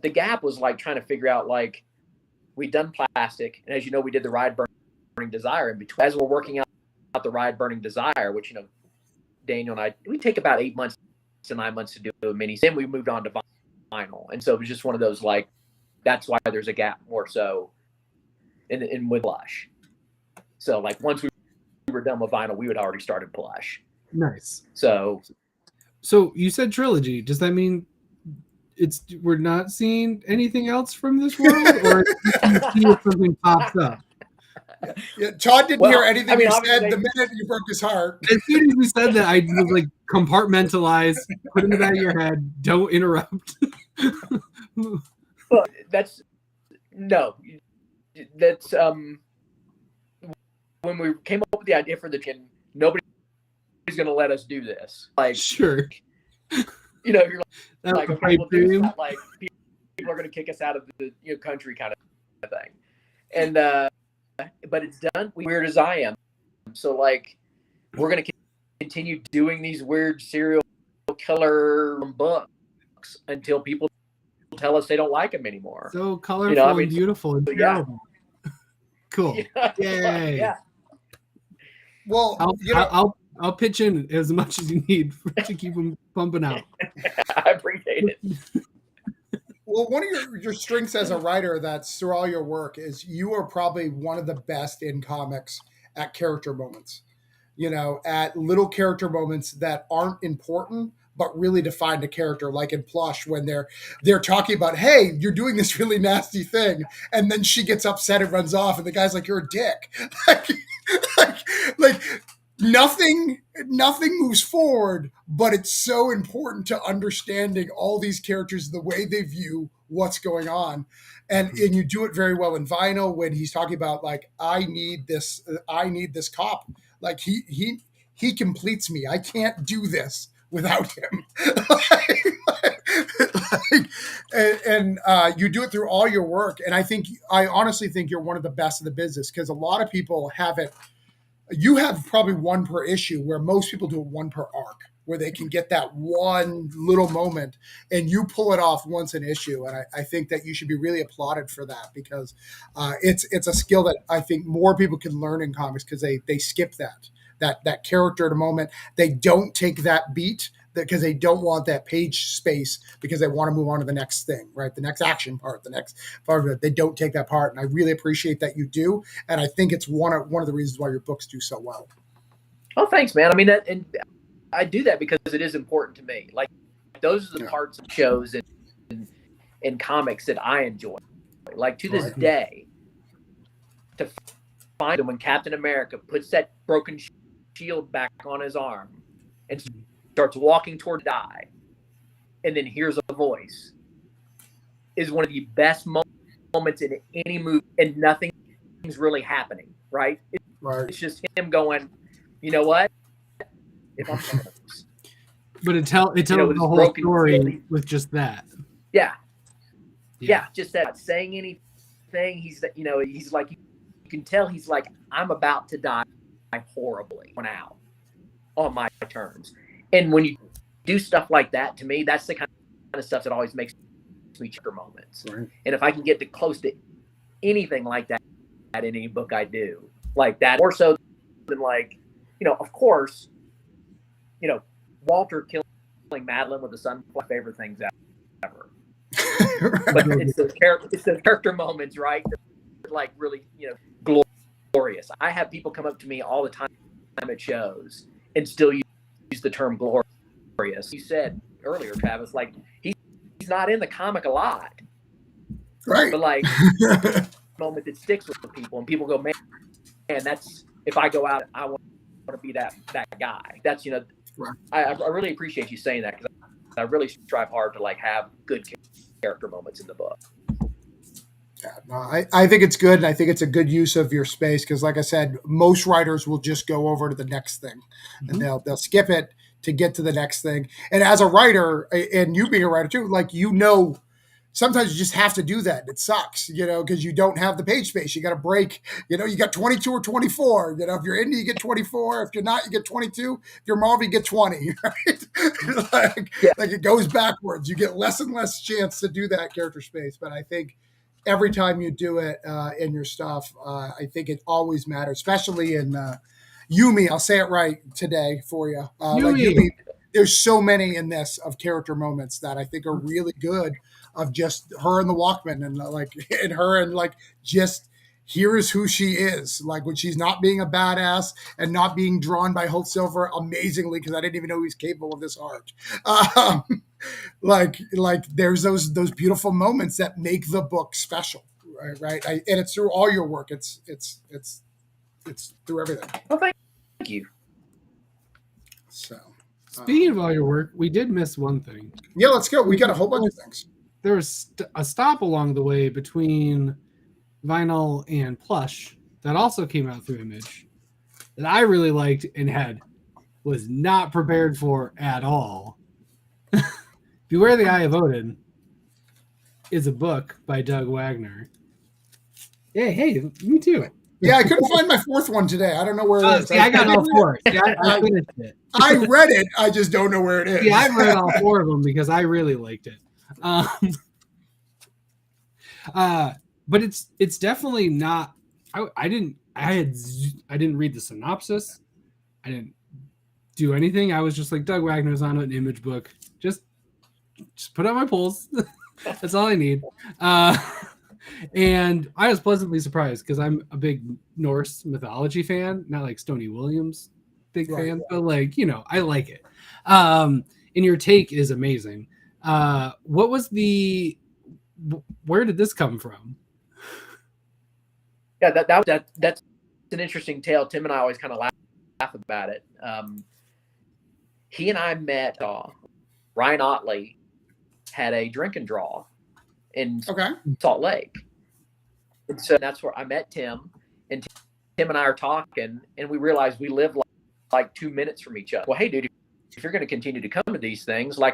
The gap was like trying to figure out, like, we'd done plastic, and as you know, we did the ride burning Desire in between. As we're working out the ride Burning Desire, which, you know, Daniel and I, we take about 8 months to 9 months to do a mini. Then we moved on to vinyl. And so it was just one of those, like, that's why there's a gap more so in with Plush. So, like, once we were done with vinyl, we had already started Plush. Nice. So you said trilogy. Does that mean we're not seeing anything else from this world, or you see if something pops up? Yeah, Todd didn't hear anything you said the minute you broke his heart. As soon as we said that, I was like, compartmentalize, put it in the back of your head, don't interrupt. Well, that's when we came up with the idea for the gym, nobody's going to let us do this. Like, sure. You know, you're like okay, we'll do that. Like, people are going to kick us out of the country kind of thing. And, but it's done. Weird as I am. So, like, we're going to continue doing these weird serial killer books until people tell us they don't like them anymore. So colorful and beautiful and terrible. Yeah. Cool. Yay. Yeah. Well, I'll pitch in as much as you need to keep them pumping out. I appreciate it. Well, one of your strengths as a writer that's through all your work is you are probably one of the best in comics at character moments. You know, at little character moments that aren't important, but really define a character, like in Plush when they're talking about, hey, you're doing this really nasty thing, and then she gets upset and runs off, and the guy's like, you're a dick. like nothing moves forward, but it's so important to understanding all these characters, the way they view what's going on. And you do it very well in Vinyl when he's talking about, like, I need this cop. Like he completes me. I can't do this without him. And you do it through all your work. And I honestly think you're one of the best in the business, because a lot of people haven't. You have probably one per issue, where most people do it one per arc, where they can get that one little moment, and you pull it off once an issue. And I think that you should be really applauded for that, because it's a skill that I think more people can learn in comics, because they skip that character at a moment. They don't take that beat because they don't want that page space, because they want to move on to the next thing, right? The next action part, the next part of it. They don't take that part. And I really appreciate that you do. And I think it's one of the reasons why your books do so well. Oh, thanks, man. I mean, and I do that because it is important to me. Like, those are the parts of shows and comics that I enjoy. Like, to this day, to find when Captain America puts that broken shield back on his arm and starts walking toward die, and then hears a voice, is one of the best moments in any movie, and nothing's really happening, right? It's just him going, you know what? If I'm but it tells the whole story with just that. Yeah, just that. Saying anything, he's like, you can tell he's like, I'm about to die horribly out on my terms. And when you do stuff like that, to me, that's the kind of stuff that always makes me cheer moments. Right. And if I can get close to anything like that in any book I do, like that, more so than, like, of course, Walter killing Madeline with the sun, my favorite things ever. But it's the character moments, right? That, like, really, glorious. I have people come up to me all the time at shows and still use the term glorious. You said earlier, Travis, like, he's not in the comic a lot, right? But, like, moment that sticks with people, and people go, man, that's, if I go out, I want to be that guy. That's, right. I really appreciate you saying that, because I really strive hard to, like, have good character moments in the book. Yeah, no, I think it's good, and I think it's a good use of your space, because, like I said, most writers will just go over to the next thing, and they'll skip it to get to the next thing. And as a writer, and you being a writer too, like, sometimes you just have to do that. It sucks, because you don't have the page space. You got to break, you got 22 or 24. If you're indie, you get 24. If you're not, you get 22. If you're Marvel, you get 20, right? Like it goes backwards. You get less and less chance to do that character space. But I think every time you do it in your stuff. I think it always matters, especially in Yumi. I'll say it right today for you. Like Yumi, there's so many in this of character moments that I think are really good. Of just her and the Walkman, and and her and just here is who she is. Like when she's not being a badass and not being drawn by Holt Silver amazingly, because I didn't even know he's capable of this art. Like there's those beautiful moments that make the book special, right? And it's through all your work. It's through everything. Well, thank you. So, speaking of all your work, we did miss one thing. Yeah, let's go. We got a whole bunch of things. There was a stop along the way between vinyl and plush that also came out through Image that I really liked and was not prepared for at all. Beware the Eye of Odin is a book by Doug Wagner. Hey, me too. Yeah, I couldn't find my fourth one today. I don't know where it is. See, I got all four. See, I finished it. I read it. I just don't know where it is. Yeah, I read all four of them because I really liked it. But it's definitely not. I didn't read the synopsis. I didn't do anything. I was just like, Doug Wagner's on an Image book. Just put out my polls. That's all I need. And I was pleasantly surprised because I'm a big Norse mythology fan, not like Stoney Williams, big fan, but I like it. And your take is amazing. What was where did this come from? Yeah, that's an interesting tale. Tim and I always kind of laugh about it. He and I met. Ryan Otley had a drink and draw in Salt Lake, and so that's where I met Tim. And Tim and I are talking, and we realized we live like 2 minutes from each other. Well, hey, dude, if you're going to continue to come to these things, why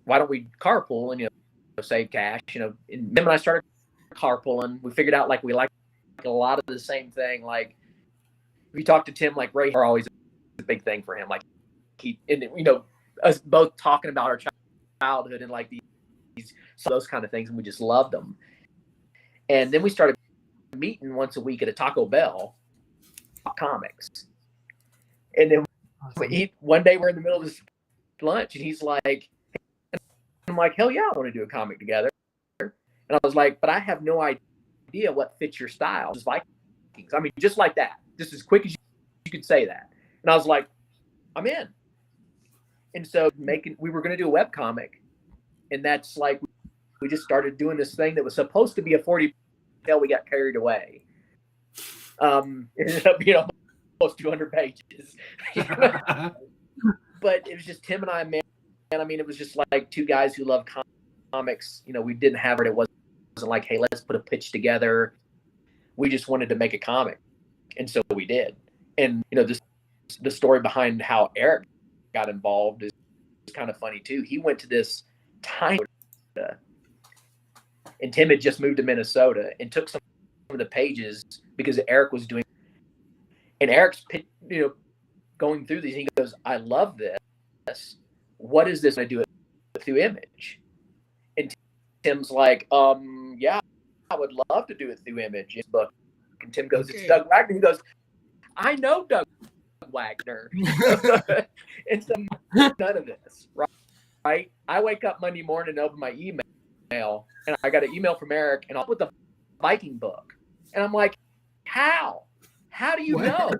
don't we carpool and save cash? And Tim and I started carpooling. We figured out we like a lot of the same thing. Like if you talk to Tim, Ray are always a big thing for him. Us both talking about our childhood and those kind of things, and we just loved them. And then we started meeting once a week at a Taco Bell, comics. And then one day we're in the middle of this lunch, and he's like, I'm like, hell yeah, I want to do a comic together. And I was like, but I have no idea what fits your style. Just Vikings. I mean, just like that, just as quick as you could say that. And I was like, I'm in. And so we were going to do a web comic, and that's we just started doing this thing that was supposed to be a 40 until we got carried away. It ended up being almost 200 pages. But it was just Tim and I, man. And I mean, it was just like two guys who love comics. We didn't have it. It wasn't like, hey, let's put a pitch together. We just wanted to make a comic. And so we did. And, the story behind how Eric got involved is kind of funny too. He went to this tiny, and Tim had just moved to Minnesota and took some of the pages because Eric was doing, and Eric's, going through these, and he goes, I love this. What is this? I do it through Image. And Tim's like, yeah, I would love to do it through Image. But and Tim goes, it's Doug Wagner. He goes, I know Doug Wagner. And so none of this, right? I wake up Monday morning and open my email, and I got an email from Eric, and I'll put the Viking book. And I'm like, how? How do you know?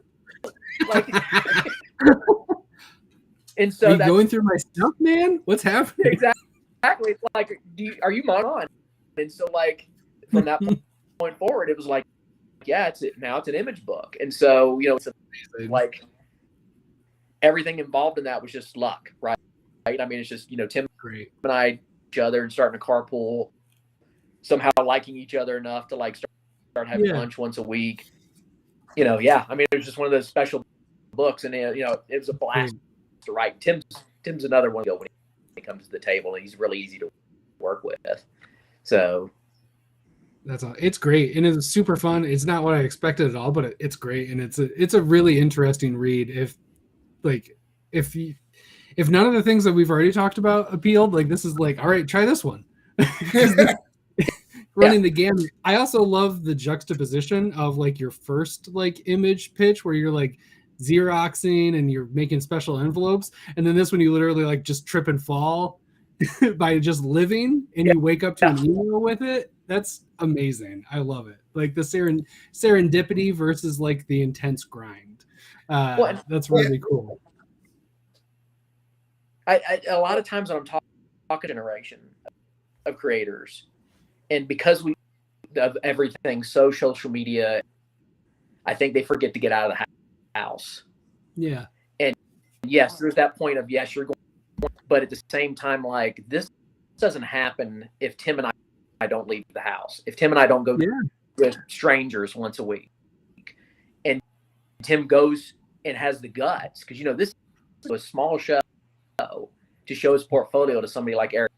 And so are you going through my stuff, man? What's happening? Exactly. It's like, are you on? And so from that point forward, it was like, yeah, now it's an Image book. And so, it's everything involved in that was just luck, right? I mean, it's just, Tim and I each other and starting to carpool, somehow liking each other enough to start having lunch once a week. Yeah. I mean, it was just one of those special books, and it was a blast to write. Tim's another one when he comes to the table, and he's really easy to work with. So that's all. It's great, and it's super fun. It's not what I expected at all, but it's great, and it's a really interesting read. If none of the things that we've already talked about appealed, this is all right, try this one. running the gamut. I also love the juxtaposition of like your first like image pitch where you're like Xeroxing and you're making special envelopes, and then this one you literally like just trip and fall by just living, and you wake up to an email with it. That's amazing. I love it. Like the serendipity versus like the intense grind. That's really cool. I a lot of times when I'm talking generation of creators, and because we of everything so social media, I think they forget to get out of the house. Yeah. And yes, there's that point of yes, you're going, but at the same time, like this doesn't happen if Tim and I don't leave the house. If Tim and I don't go with strangers once a week, and Tim goes and has the guts, because this is a small show to show his portfolio to somebody like Eric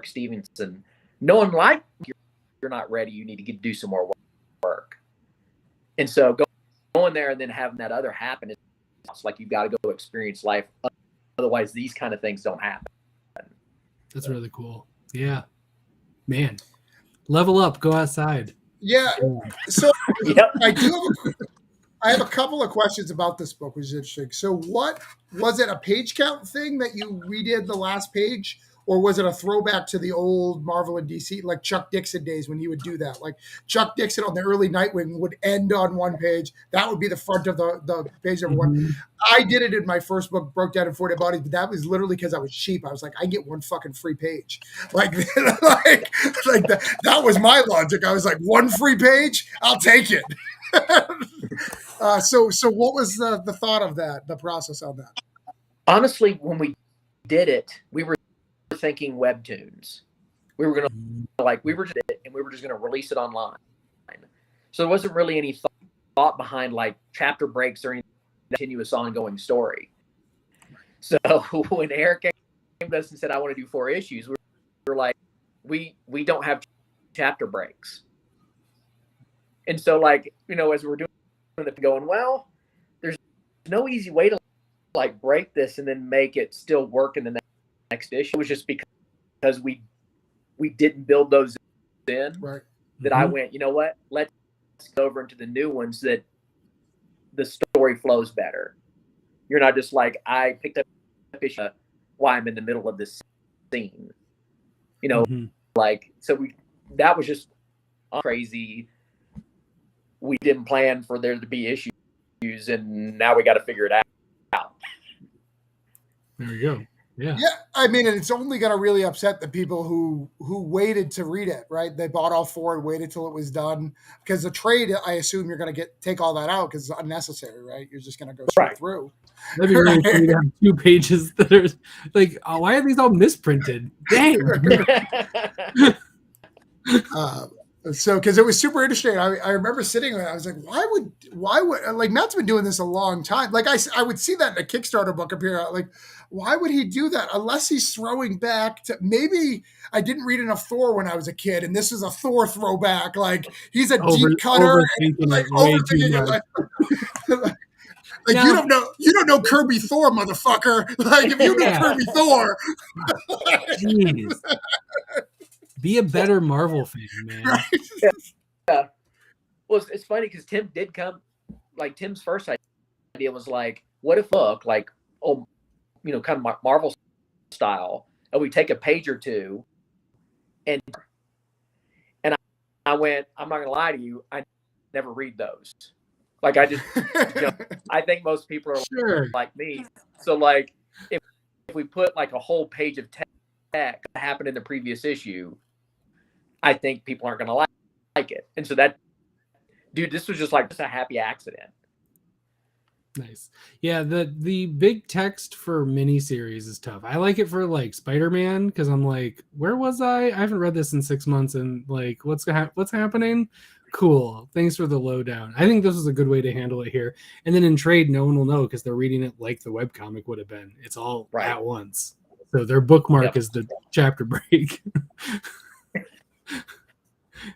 Stevenson. No one like you're not ready. You need to do some more work. And so going there and then having that other happen is like you've got to go experience life. Otherwise, these kind of things don't happen. That's really cool. Yeah, man, level up, go outside. Yeah. So I have a couple of questions about this book, which is interesting. So what was it, a page count thing that you redid the last page, or was it a throwback to the old Marvel and DC, like Chuck Dixon days when he would do that? Like Chuck Dixon on the early Nightwing would end on one page. That would be the front of the page number one. I did it in my first book, Broke Down in 40 Bodies, but that was literally because I was cheap. I was like, I get one fucking free page. That was my logic. I was like, one free page, I'll take it. So what was the thought of that, the process on that? Honestly, when we did it, we were thinking webtoons. We were just going to release it online. So there wasn't really any thought behind like chapter breaks or any continuous ongoing story. So when Eric came to us and said, I want to do 4 issues, we were like, we don't have chapter breaks. And so like, as we're doing it, going, well, there's no easy way to like break this and then make it still work in the next issue. It was just because we didn't build those in, right, that I went, you know what, let's go over into the new ones that the story flows better. You're not just like, I picked up issue while I'm in the middle of this scene, like, so that was just crazy. We didn't plan for there to be issues, and now we got to figure it out. There you go. Yeah. Yeah. I mean, and it's only going to really upset the people who waited to read it, right? They bought all 4 and waited till it was done, because the trade, I assume you're going to take all that out because it's unnecessary, right? You're just going to go straight through. That'd be really funny to have 2 pages that are like, oh, why are these all misprinted? Dang. So, because it was super interesting. I remember sitting there, I was like, why would like, Matt's been doing this a long time. Like I would see that in a Kickstarter book appear. Like, why would he do that? Unless he's throwing back to, maybe I didn't read enough Thor when I was a kid, and this is a Thor throwback. Like, he's a deep cutter. Overthinking it. Like, now, you don't know Kirby Thor, motherfucker. Like, if you know Kirby Thor. Jeez. Be a better Marvel fan, man. Right? Yeah. Well, it's funny because Tim did come, like, Tim's first idea was like, what if look like, kind of Marvel style, and we take a page or 2, and I went, I'm not gonna lie to you, I never read those. Like, I just, I think most people are like me. So like, if we put like a whole page of text that happened in the previous issue, I think people aren't gonna like it. And so this was just a happy accident. Nice. Yeah, the big text for miniseries is tough. I like it for like Spider-Man because I'm like, where was I? I haven't read this in 6 months, and like, what's happening? Cool. Thanks for the lowdown. I think this is a good way to handle it here. And then in trade, no one will know because they're reading it like the webcomic would have been. It's all at once. So their bookmark is the chapter break.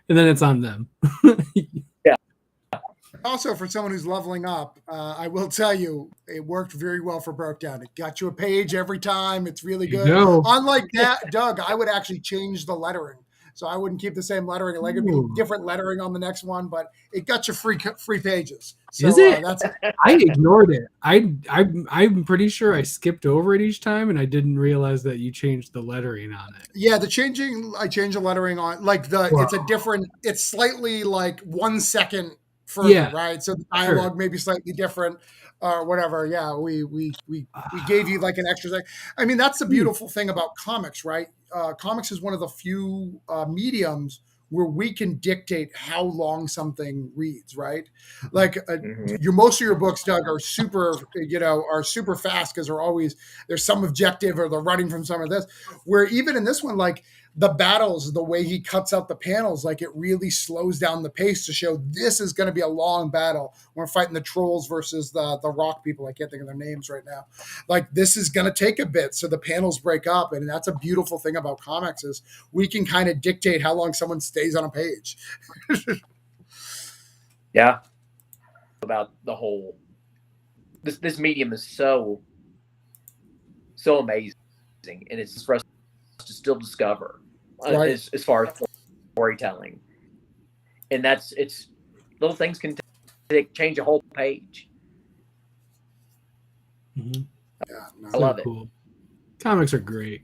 And then it's on them. Yeah. Also, for someone who's leveling up, I will tell you, it worked very well for Broke Down. It got you a page every time. It's really good. Unlike that, Doug, I would actually change the lettering. so I wouldn't keep the same lettering. Like it'd be different lettering on the next one, but it got you free pages. So, is it? That's I ignored it. I'm pretty sure I skipped over it each time, and I didn't realize that you changed the lettering on it. Yeah, I changed the lettering on it's a different. It's slightly like 1 second further, right? So the dialogue may be slightly different. Or whatever. Yeah, we gave you like an extra thing. I mean, that's the beautiful thing about comics, right? Comics is one of the few mediums where we can dictate how long something reads, right? Like most of your books, Doug, are super fast because there's some objective or they're running from some of this. Where even in this one, like the battles, the way he cuts out the panels, like it really slows down the pace to show this is going to be a long battle. We're fighting the trolls versus the rock people. I can't think of their names right now. Like this is going to take a bit, so the panels break up, and that's a beautiful thing about comics is we can kind of dictate how long someone stays on a page. Yeah, about the whole this medium is so amazing, and it's for us to still discover as far as storytelling, and it's little things can change a whole page. Mm-hmm. Yeah, I love it. Cool. Comics are great.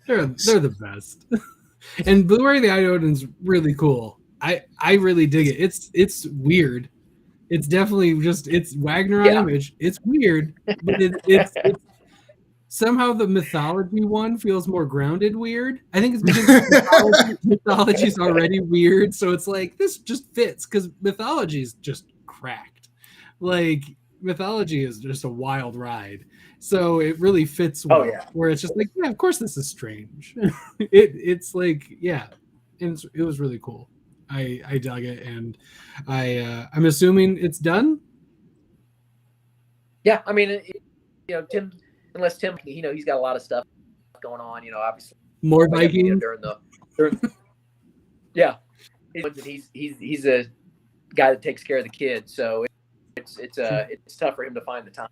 they're the best. And Blu-ray the Ioden's really cool. I really dig it. It's weird. It's definitely it's Wagner on Image. It's weird, but it's somehow the mythology one feels more grounded weird. I think it's because mythology is already weird, so it's like this just fits because mythology is just cracked. Like mythology is just a wild ride, so it really fits well. Where it's just like, yeah, of course this is strange. It's like, yeah, and it was really cool. I dug it, and I'm assuming it's done. Yeah, I mean, Tim. Unless Tim, he's got a lot of stuff going on. Obviously more Vikings yeah, he's a guy that takes care of the kids, so it's tough for him to find the time.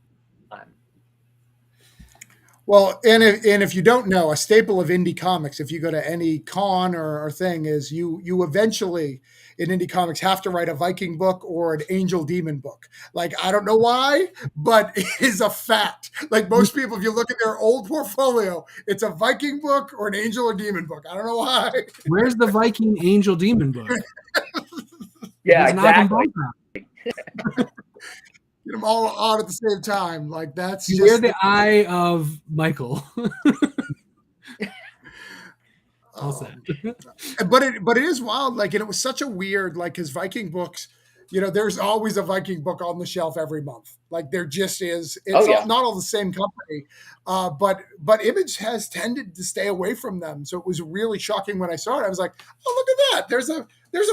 Well, and if you don't know, a staple of indie comics, if you go to any con or thing, is you eventually in indie comics have to write a Viking book or an angel demon book. Like, I don't know why, but it is a fact. Like most people, if you look at their old portfolio, it's a Viking book or an angel or demon book. I don't know why. Where's the Viking angel demon book? Yeah, exactly. Get them all on at the same time. Like that's You're the eye of Michael. But it is wild. Like, and it was such a weird, like his Viking books, there's always a Viking book on the shelf every month. Like there just is. It's not all the same company. But Image has tended to stay away from them. So it was really shocking when I saw it. I was like, oh, look at that. There's a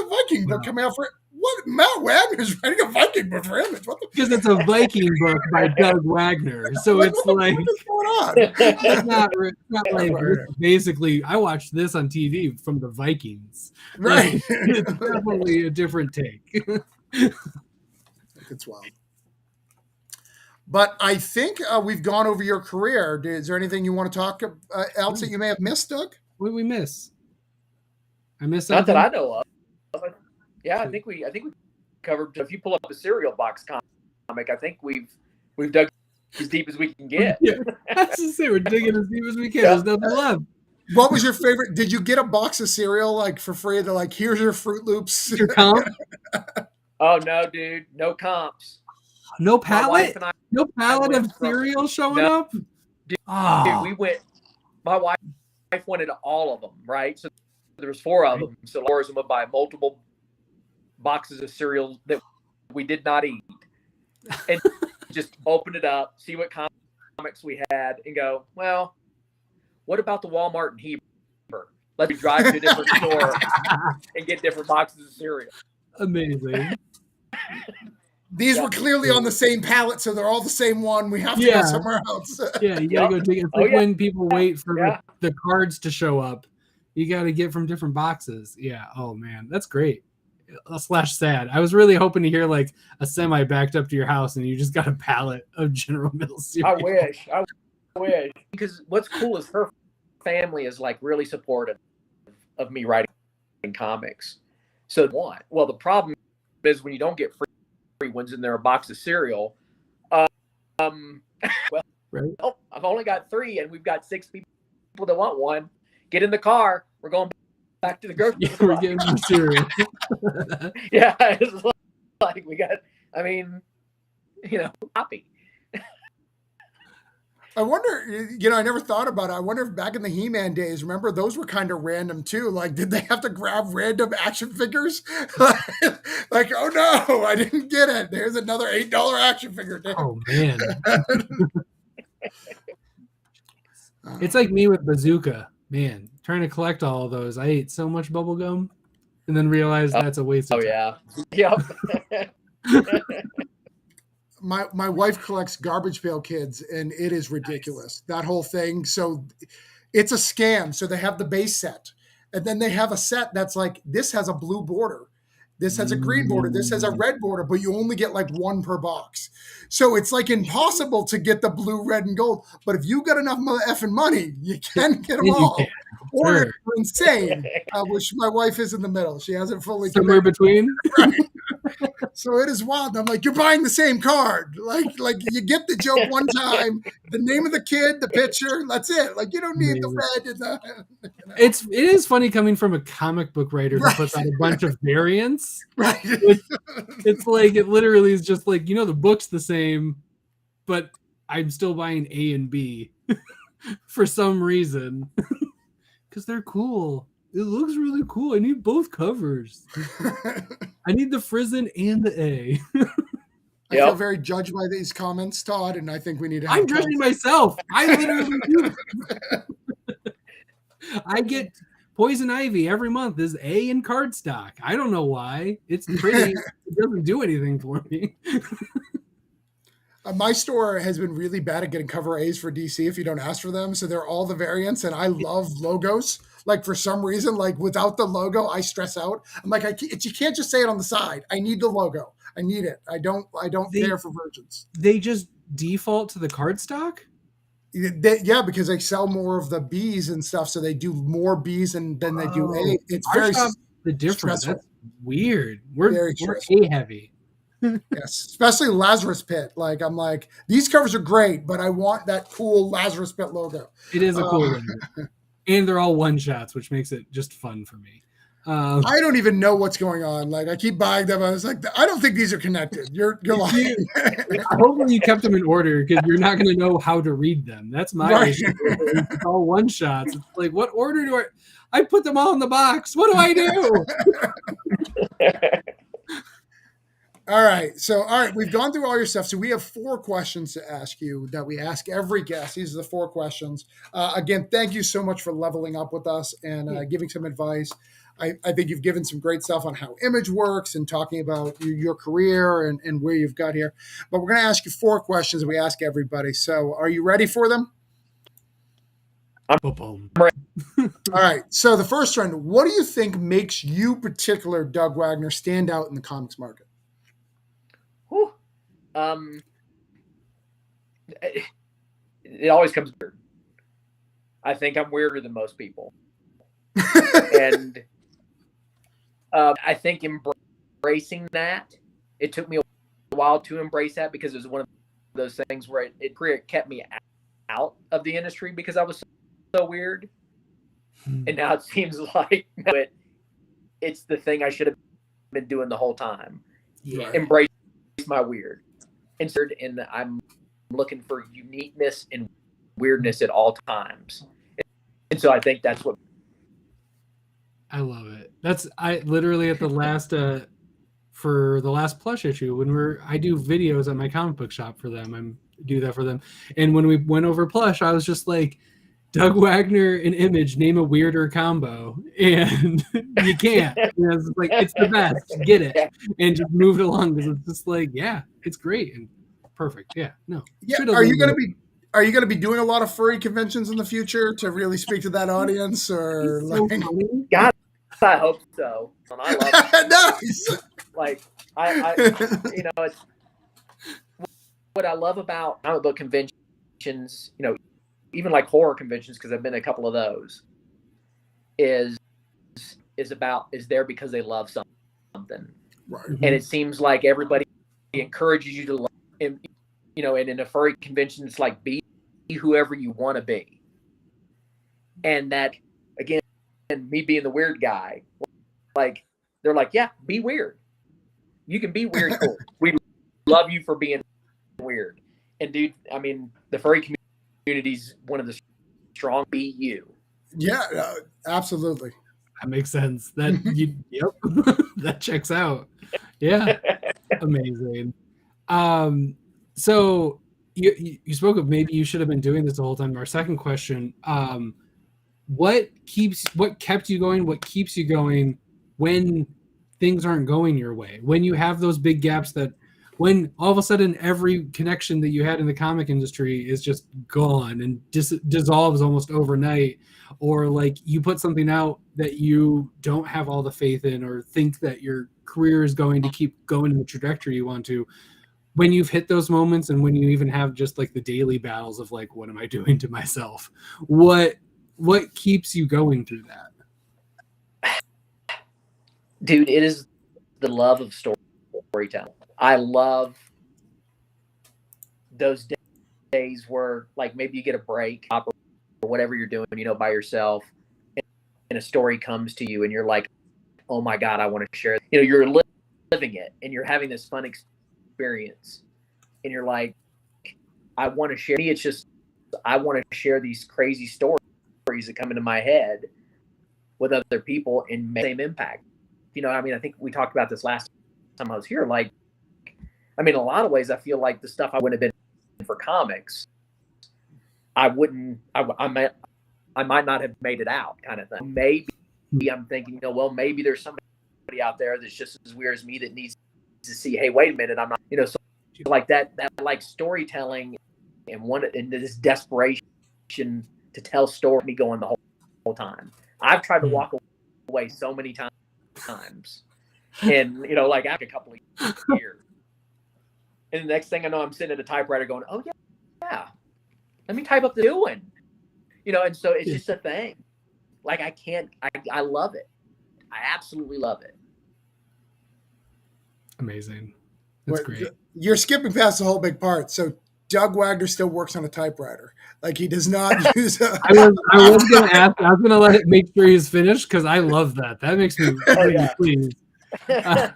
Viking book coming out for what? Matt Wagner's writing a Viking book for Image. Because it's a Viking book by Doug Wagner. So it's like, what is going on? It's not like basically, I watched this on TV from the Vikings. Right. Like, it's definitely a different take. It's wild. But I think we've gone over your career. Is there anything you want to talk else that you may have missed, Doug? What did we miss? I missed something? Not that I know of. Yeah, I think we covered. If you pull up the cereal box comic, I think we've dug as deep as we can get. Yeah, that's to say we're digging as deep as we can. There's nothing left. What was your favorite? Did you get a box of cereal like for free? They're like, here's your Fruit Loops. Your comp? Oh no, dude, no comps. No pallet? No pallet of cereal showing up? Dude, we went. My wife wanted all of them, right? So there was 4 of them. So Laura's would buy multiple boxes of cereal that we did not eat, and just open it up, see what comics we had, and go, well, what about the Walmart in Heber? Let's drive to a different store and get different boxes of cereal. Amazing. These were clearly on the same pallet, so they're all the same one. We have to go somewhere else. Yeah, you gotta go dig it. It's like when people wait for the cards to show up, you gotta get from different boxes. Yeah. Oh man, that's great. / sad. I was really hoping to hear like a semi backed up to your house and you just got a pallet of General Mills cereal. I wish. Because what's cool is her family is like really supportive. of me writing comics. So the problem is when you don't get free ones and they're a box of cereal. Right. I've only got 3 and we've got 6 people that want one. Get in the car. We're going back to the grocery store. We're getting the cereal. Yeah, it's like we got, copy. I wonder, I never thought about it. I wonder if back in the He-Man days, remember, those were kind of random too. Like, did they have to grab random action figures? Like, oh no, I didn't get it. There's another $8 action figure. Damn. Oh, man. It's like me with Bazooka. Man, trying to collect all of those. I ate so much bubble gum and then realized that's a waste of time. Yeah. My wife collects Garbage Pail Kids, and it is ridiculous. Nice. That whole thing. So it's a scam. So they have the base set, and then they have a set that's like, this has a blue border. This has a green border. This has a red border, but you only get like 1 per box. So it's like impossible to get the blue, red, and gold. But if you got enough effing money, you can get them all. Or it's insane, which my wife is in the middle. She hasn't fully somewhere between. Right. So it is wild. I'm like, you're buying the same card. Like you get the joke one time, the name of the kid, the picture, that's it. Like, you don't need the red and the. It is funny coming from a comic book writer who puts out a bunch of variants. Right. It's like, it literally is just like, the book's the same, but I'm still buying A and B for some reason because they're cool. It looks really cool. I need both covers. I need the Frizen and the A. I feel very judged by these comments, Todd, and I think we need to. I'm judging myself. I literally do. I get Poison Ivy every month is A in cardstock. I don't know why. It's pretty. It doesn't do anything for me. My store has been really bad at getting cover A's for DC if you don't ask for them. So they're all the variants, and I love logos. Like, for some reason, like, without the logo, I stress out. I'm like, you can't just say it on the side. I need the logo. I need it. I don't care for virgins. They just default to the cardstock? Yeah, because they sell more of the B's and stuff, so they do more B's than they do A. It's very the difference. stressful. That's weird. We're A heavy. Yes, especially Lazarus Pit. Like, I'm like, these covers are great, but I want that cool Lazarus Pit logo. It is a cool logo. And they're all one-shots, which makes it just fun for me. I don't even know what's going on. Like, I keep buying them. I was like, I don't think these are connected. You're lying. Hopefully you kept them in order because you're not going to know how to read them. That's my issue. It's all one-shots. It's like, what order do I put them all in the box? What do I do? All right. We've gone through all your stuff. So we have 4 questions to ask you that we ask every guest. These are the 4 questions. Again, thank you so much for leveling up with us and giving some advice. I think you've given some great stuff on how image works and talking about your career and where you've got here. But we're going to ask you 4 questions that we ask everybody. So are you ready for them? I'm ready. All right. So the first one, what do you think makes you particular, Doug Wagner, stand out in the comics market? Whew. It always comes weird. I think I'm weirder than most people. And I think embracing that, it took me a while to embrace that because it was one of those things where it kept me out of the industry because I was so weird. And now it seems like it's the thing I should have been doing the whole time. Yeah. Embrace my weird. And I'm looking for uniqueness and weirdness at all times. And so I think that's what I love it. I literally at the last for the last Plush issue when I do videos at my comic book shop for them. I do that for them. And when we went over Plush, I was just like, Doug Wagner and Image, name a weirder combo, and you can't. It's like, it's the best. Get it and just move it along because it's just like, yeah, it's great and perfect. Yeah, no. Yeah. Are you going to be doing a lot of furry conventions in the future to really speak to that audience, or God, I hope so. And I love it. Nice. Like I it's what I love about comic book conventions, even like horror conventions, because I've been to a couple of those, is is there because they love something. Right. And it seems like everybody encourages you to love, and in a furry convention, it's like, be whoever you want to be. And that, again, me being the weird guy, like, they're like, yeah, be weird. You can be weird, cool. We love you for being weird. And dude, I mean, the furry community's one of the strong, be you. Yeah, absolutely. That makes sense. Yep, that checks out. Yeah, amazing. So you spoke of maybe you should have been doing this the whole time. Our second question: what kept you going? What keeps you going when things aren't going your way? When you have those big gaps when all of a sudden every connection that you had in the comic industry is just gone and dissolves almost overnight, or like you put something out that you don't have all the faith in or think that your career is going to keep going in the trajectory you want to. When you've hit those moments, and when you even have just like the daily battles of like, what am I doing to myself? What keeps you going through that? Dude, it is the love of storytelling. I love those days where, like, maybe you get a break or whatever you're doing, by yourself, and a story comes to you, and you're like, oh my God, I want to share. You're living it, and you're having this fun experience, and you're like, I want to share. It's just, I want to share these crazy stories that come into my head with other people and make the same impact. I think we talked about this last time I was here. Like, in a lot of ways, I feel like the stuff I wouldn't have been for comics, I might not have made it out, kind of thing. Maybe I'm thinking, maybe there's somebody out there that's just as weird as me that needs to see, hey, wait a minute, I'm not, so like that like storytelling and this desperation to tell story, me going the whole time. I've tried to walk away so many times, and like after a couple of years, and the next thing I know, I'm sitting at a typewriter going, oh yeah, let me type up the new one, and so it's just a thing. Like, I love it. I absolutely love it. Amazing. That's great. You're skipping past the whole big part. So Doug Wagner still works on a typewriter. Like, he does not use a... I was going to ask. I was going to let it make sure he's finished, because I love that. That makes me really pleased. And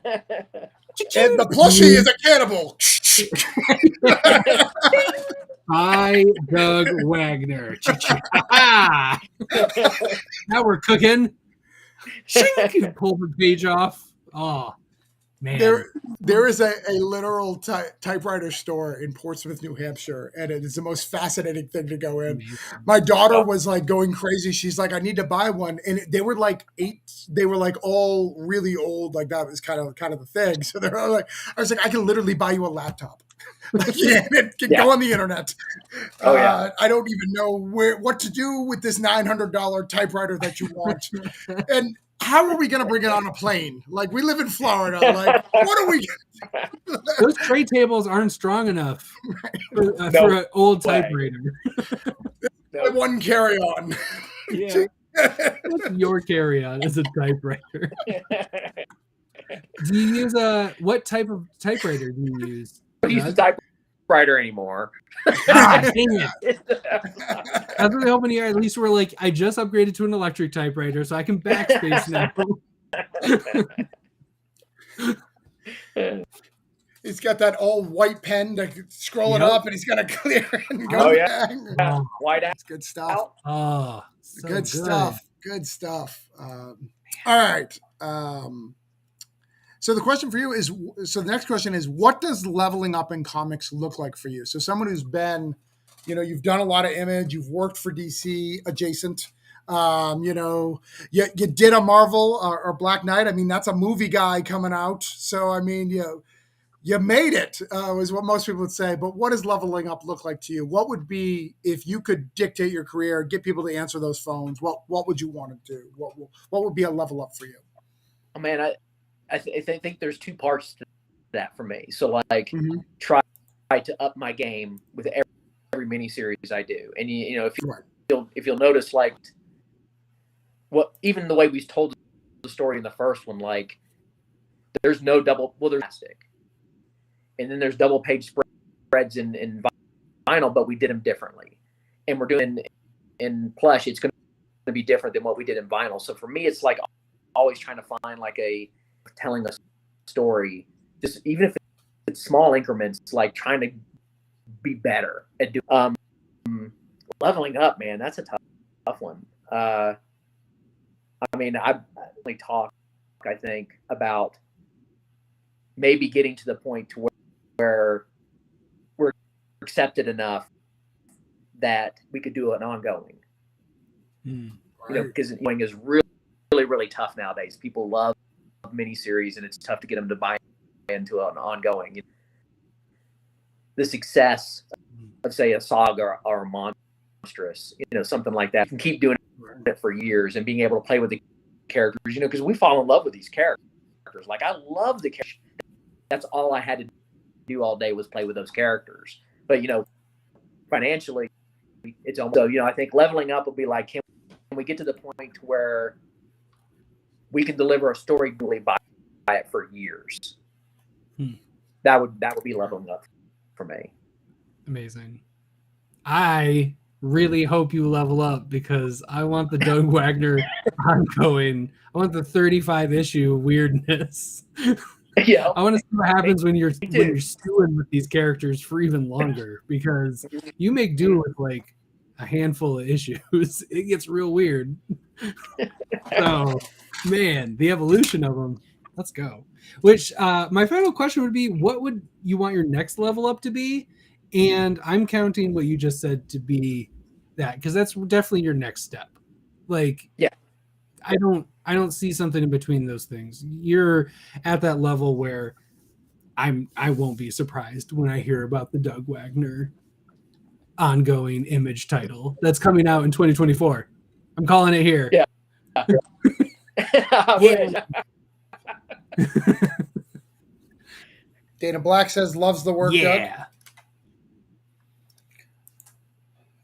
the plushie is a cannibal. Hi, Doug Wagner. Now we're cooking. Shink, pull the page off. Oh, man. There is a literal typewriter store in Portsmouth, New Hampshire, and it is the most fascinating thing to go in. Amazing. My daughter was like going crazy. She's like, I need to buy one. And they were like they were like all really old. Like, that was kind of the thing. So they're all like, I was like, I can literally buy you a laptop. Like, it can go on the internet. I don't even know what to do with this $900 typewriter that you want. And how are we going to bring it on a plane? Like, we live in Florida. Like, what are we getting? Those tray tables aren't strong enough for an old typewriter. One carry-on. Yeah. What's your carry-on as a typewriter? Do you use what type of typewriter do you use? I don't use a typewriter anymore. God, dang it. I was really hoping you at least were like, I just upgraded to an electric typewriter, so I can backspace now. He's got that all white pen to scroll it up, and he's got a clear and go back. White out. That's good stuff. Oh, so good stuff. Good stuff. All right. So the question for you is, the next question is, what does leveling up in comics look like for you? So someone who's been, you've done a lot of Image, you've worked for DC adjacent, you did a Marvel or Black Knight. I mean, that's a movie guy coming out. So, I mean, you made it, is what most people would say. But what does leveling up look like to you? What would be, if you could dictate your career, get people to answer those phones, what would you want to do? What would be a level up for you? Oh, man, I think there's two parts to that for me. So, like, try to up my game with every miniseries I do. And, if you'll notice, like, even the way we told the story in the first one, like there's no double, well, there's plastic, and then there's double page spreads in vinyl, but we did them differently, and we're doing in plush. It's going to be different than what we did in vinyl. So for me, it's like always trying to find like telling a story, just even if it's small increments, like trying to be better at doing. Leveling up, man, that's a tough one. I mean, I only talk, I think, about maybe getting to the point to where we're accepted enough that we could do an ongoing. You know, because ongoing is really, really, really tough nowadays. People love miniseries, and it's tough to get them to buy into an ongoing. The success of, say, a saga or a monstrous, you know, something like that, you can keep doing it for years and being able to play with the characters, you know, because we fall in love with these characters. Like, I love the characters. That's all I had to do all day was play with those characters. But, you know, financially, it's almost, so, you know, I think leveling up will be like, can we get to the point where we can deliver a story really by it for years? That would be leveling up for me. Amazing. I really hope you level up, because I want the Doug Wagner ongoing. I want the 35 issue weirdness. Yeah, I want to see what happens when you're stewing with these characters for even longer, because you make do with like a handful of issues. It gets real weird. So, man, the evolution of them. Let's go. Which my final question would be, what would you want your next level up to be? And I'm counting what you just said to be that, because that's definitely your next step. Like, yeah, I don't see something in between those things. You're at that level where I won't be surprised when I hear about the Doug Wagner ongoing Image title that's coming out in 2024. I'm calling it here. Yeah. Yeah. Dana Black says loves the work. Yeah. Doug.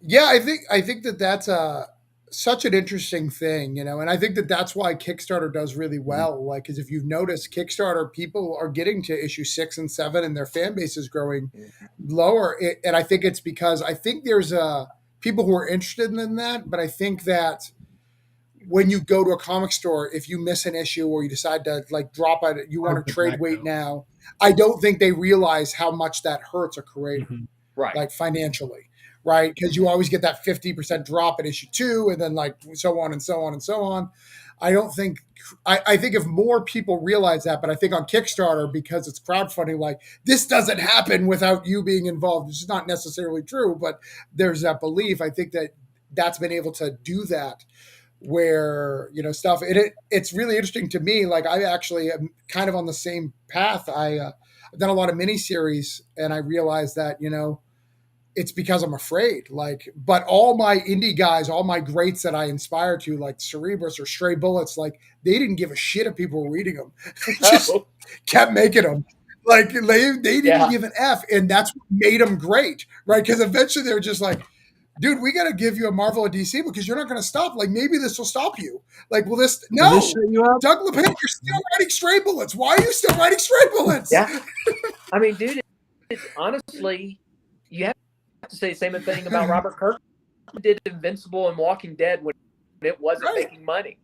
Yeah, I think that's such an interesting thing, you know, and I think that's why Kickstarter does really well. Like, because if you've noticed, Kickstarter, people are getting to issue 6 and 7, and their fan base is growing lower. And I think it's because I think there's people who are interested in that, but I think that when you go to a comic store, if you miss an issue or you decide to like drop it, you want to trade weight now, I don't think they realize how much that hurts a creator, right? Like financially. Right, because you always get that 50% drop at issue 2, and then like so on and so on and so on. I don't think I think if more people realize that, but I think on Kickstarter, because it's crowdfunding, like this doesn't happen without you being involved. This is not necessarily true, but there's that belief. I think that's been able to do that, where you know stuff. It's really interesting to me. Like I actually am kind of on the same path. I've done a lot of miniseries, and I realized that you know. It's because I'm afraid, like, but all my indie guys, all my greats that I inspire to, like Cerebrus or Stray Bullets, like they didn't give a shit if people were reading them. Just kept making them. Like they didn't give an F, and that's what made them great, right? Because eventually they were just like, dude, we got to give you a Marvel or DC because you're not going to stop. Like maybe this will stop you. Like, will this? No, will this shut you up? Doug LePage, you're still writing Stray Bullets. Why are you still writing Stray Bullets? Yeah, I mean, dude, it's honestly, you have to say the same thing about Robert Kirkman did Invincible and Walking Dead when it wasn't making money.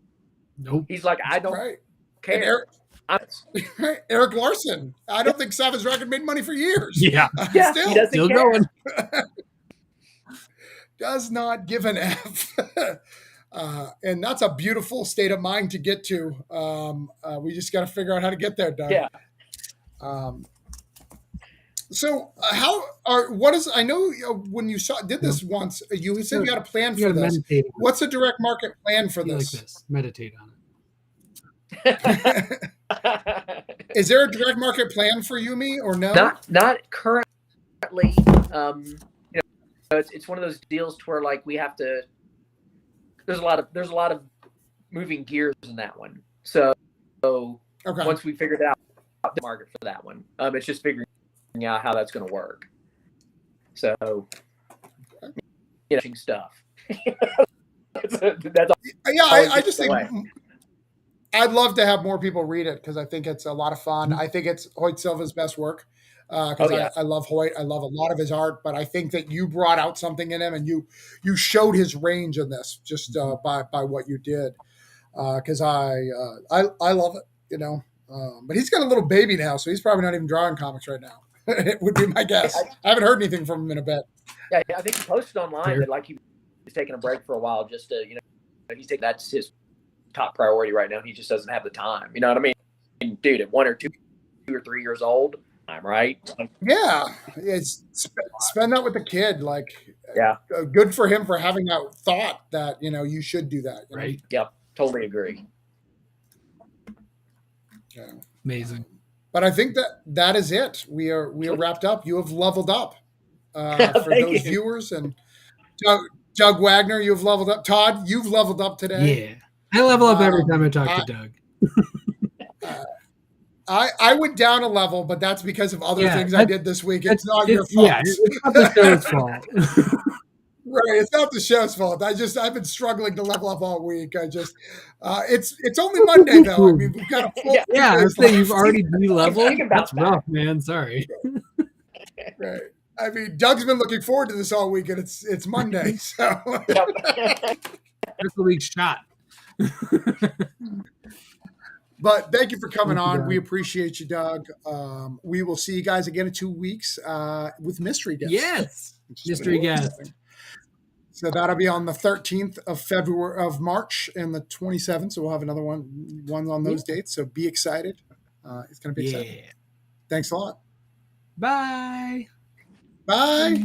Nope. He's like, I don't care. Eric Larson. I don't think Savage Dragon made money for years. Yeah. Still going. Does not give an F. And that's a beautiful state of mind to get to. We just got to figure out how to get there, Doug. Yeah. So I know when you did this once, you said you had a plan for this. What's the direct market plan for this? Like this. Meditate on it. Is there a direct market plan for Yumi or no? Not currently. You know, it's one of those deals to where like we have to. There's a lot of moving gears in that one. So once we figured out the market for that one, it's just figuring out how that's going to work. So, you know, stuff. I just think I'd love to have more people read it because I think it's a lot of fun. I think it's Hoyt Silva's best work because I love Hoyt. I love a lot of his art, but I think that you brought out something in him and you showed his range in this just by what you did. Because I love it, you know. But he's got a little baby now, so he's probably not even drawing comics right now. It would be my guess. I haven't heard anything from him in a bit. Yeah, I think he posted online that like he was taking a break for a while, just to that's his top priority right now. He just doesn't have the time. You know what I mean? Dude, at 1 or 2 or 3 years old, I'm right. Yeah, it's spend that with the kid. Like, yeah, good for him for having that thought that you should do that. Right. Yep. Totally agree. Yeah. Amazing. But I think that is it. We are wrapped up. You have leveled up for those viewers, and Doug Wagner, you have leveled up. Todd, you've leveled up today. Yeah, I level up every time I talk to Doug. I went down a level, but that's because of other things I did this week. It's not your fault. Yeah, it's not the show's fault. Right, it's not the show's fault. I've been struggling to level up all week. It's only Monday though. I mean, we've got a full I say you've already de-leveled. That's rough, man. Sorry. Right. I mean, Doug's been looking forward to this all week, and it's Monday, so that's the week's shot. But thank you for coming on. We appreciate you, Doug. We will see you guys again in 2 weeks with mystery guests. Yes, mystery guest. So that'll be on the 13th of March and the 27th. So we'll have another one on those dates. So be excited. It's going to be exciting. Thanks a lot. Bye. Bye.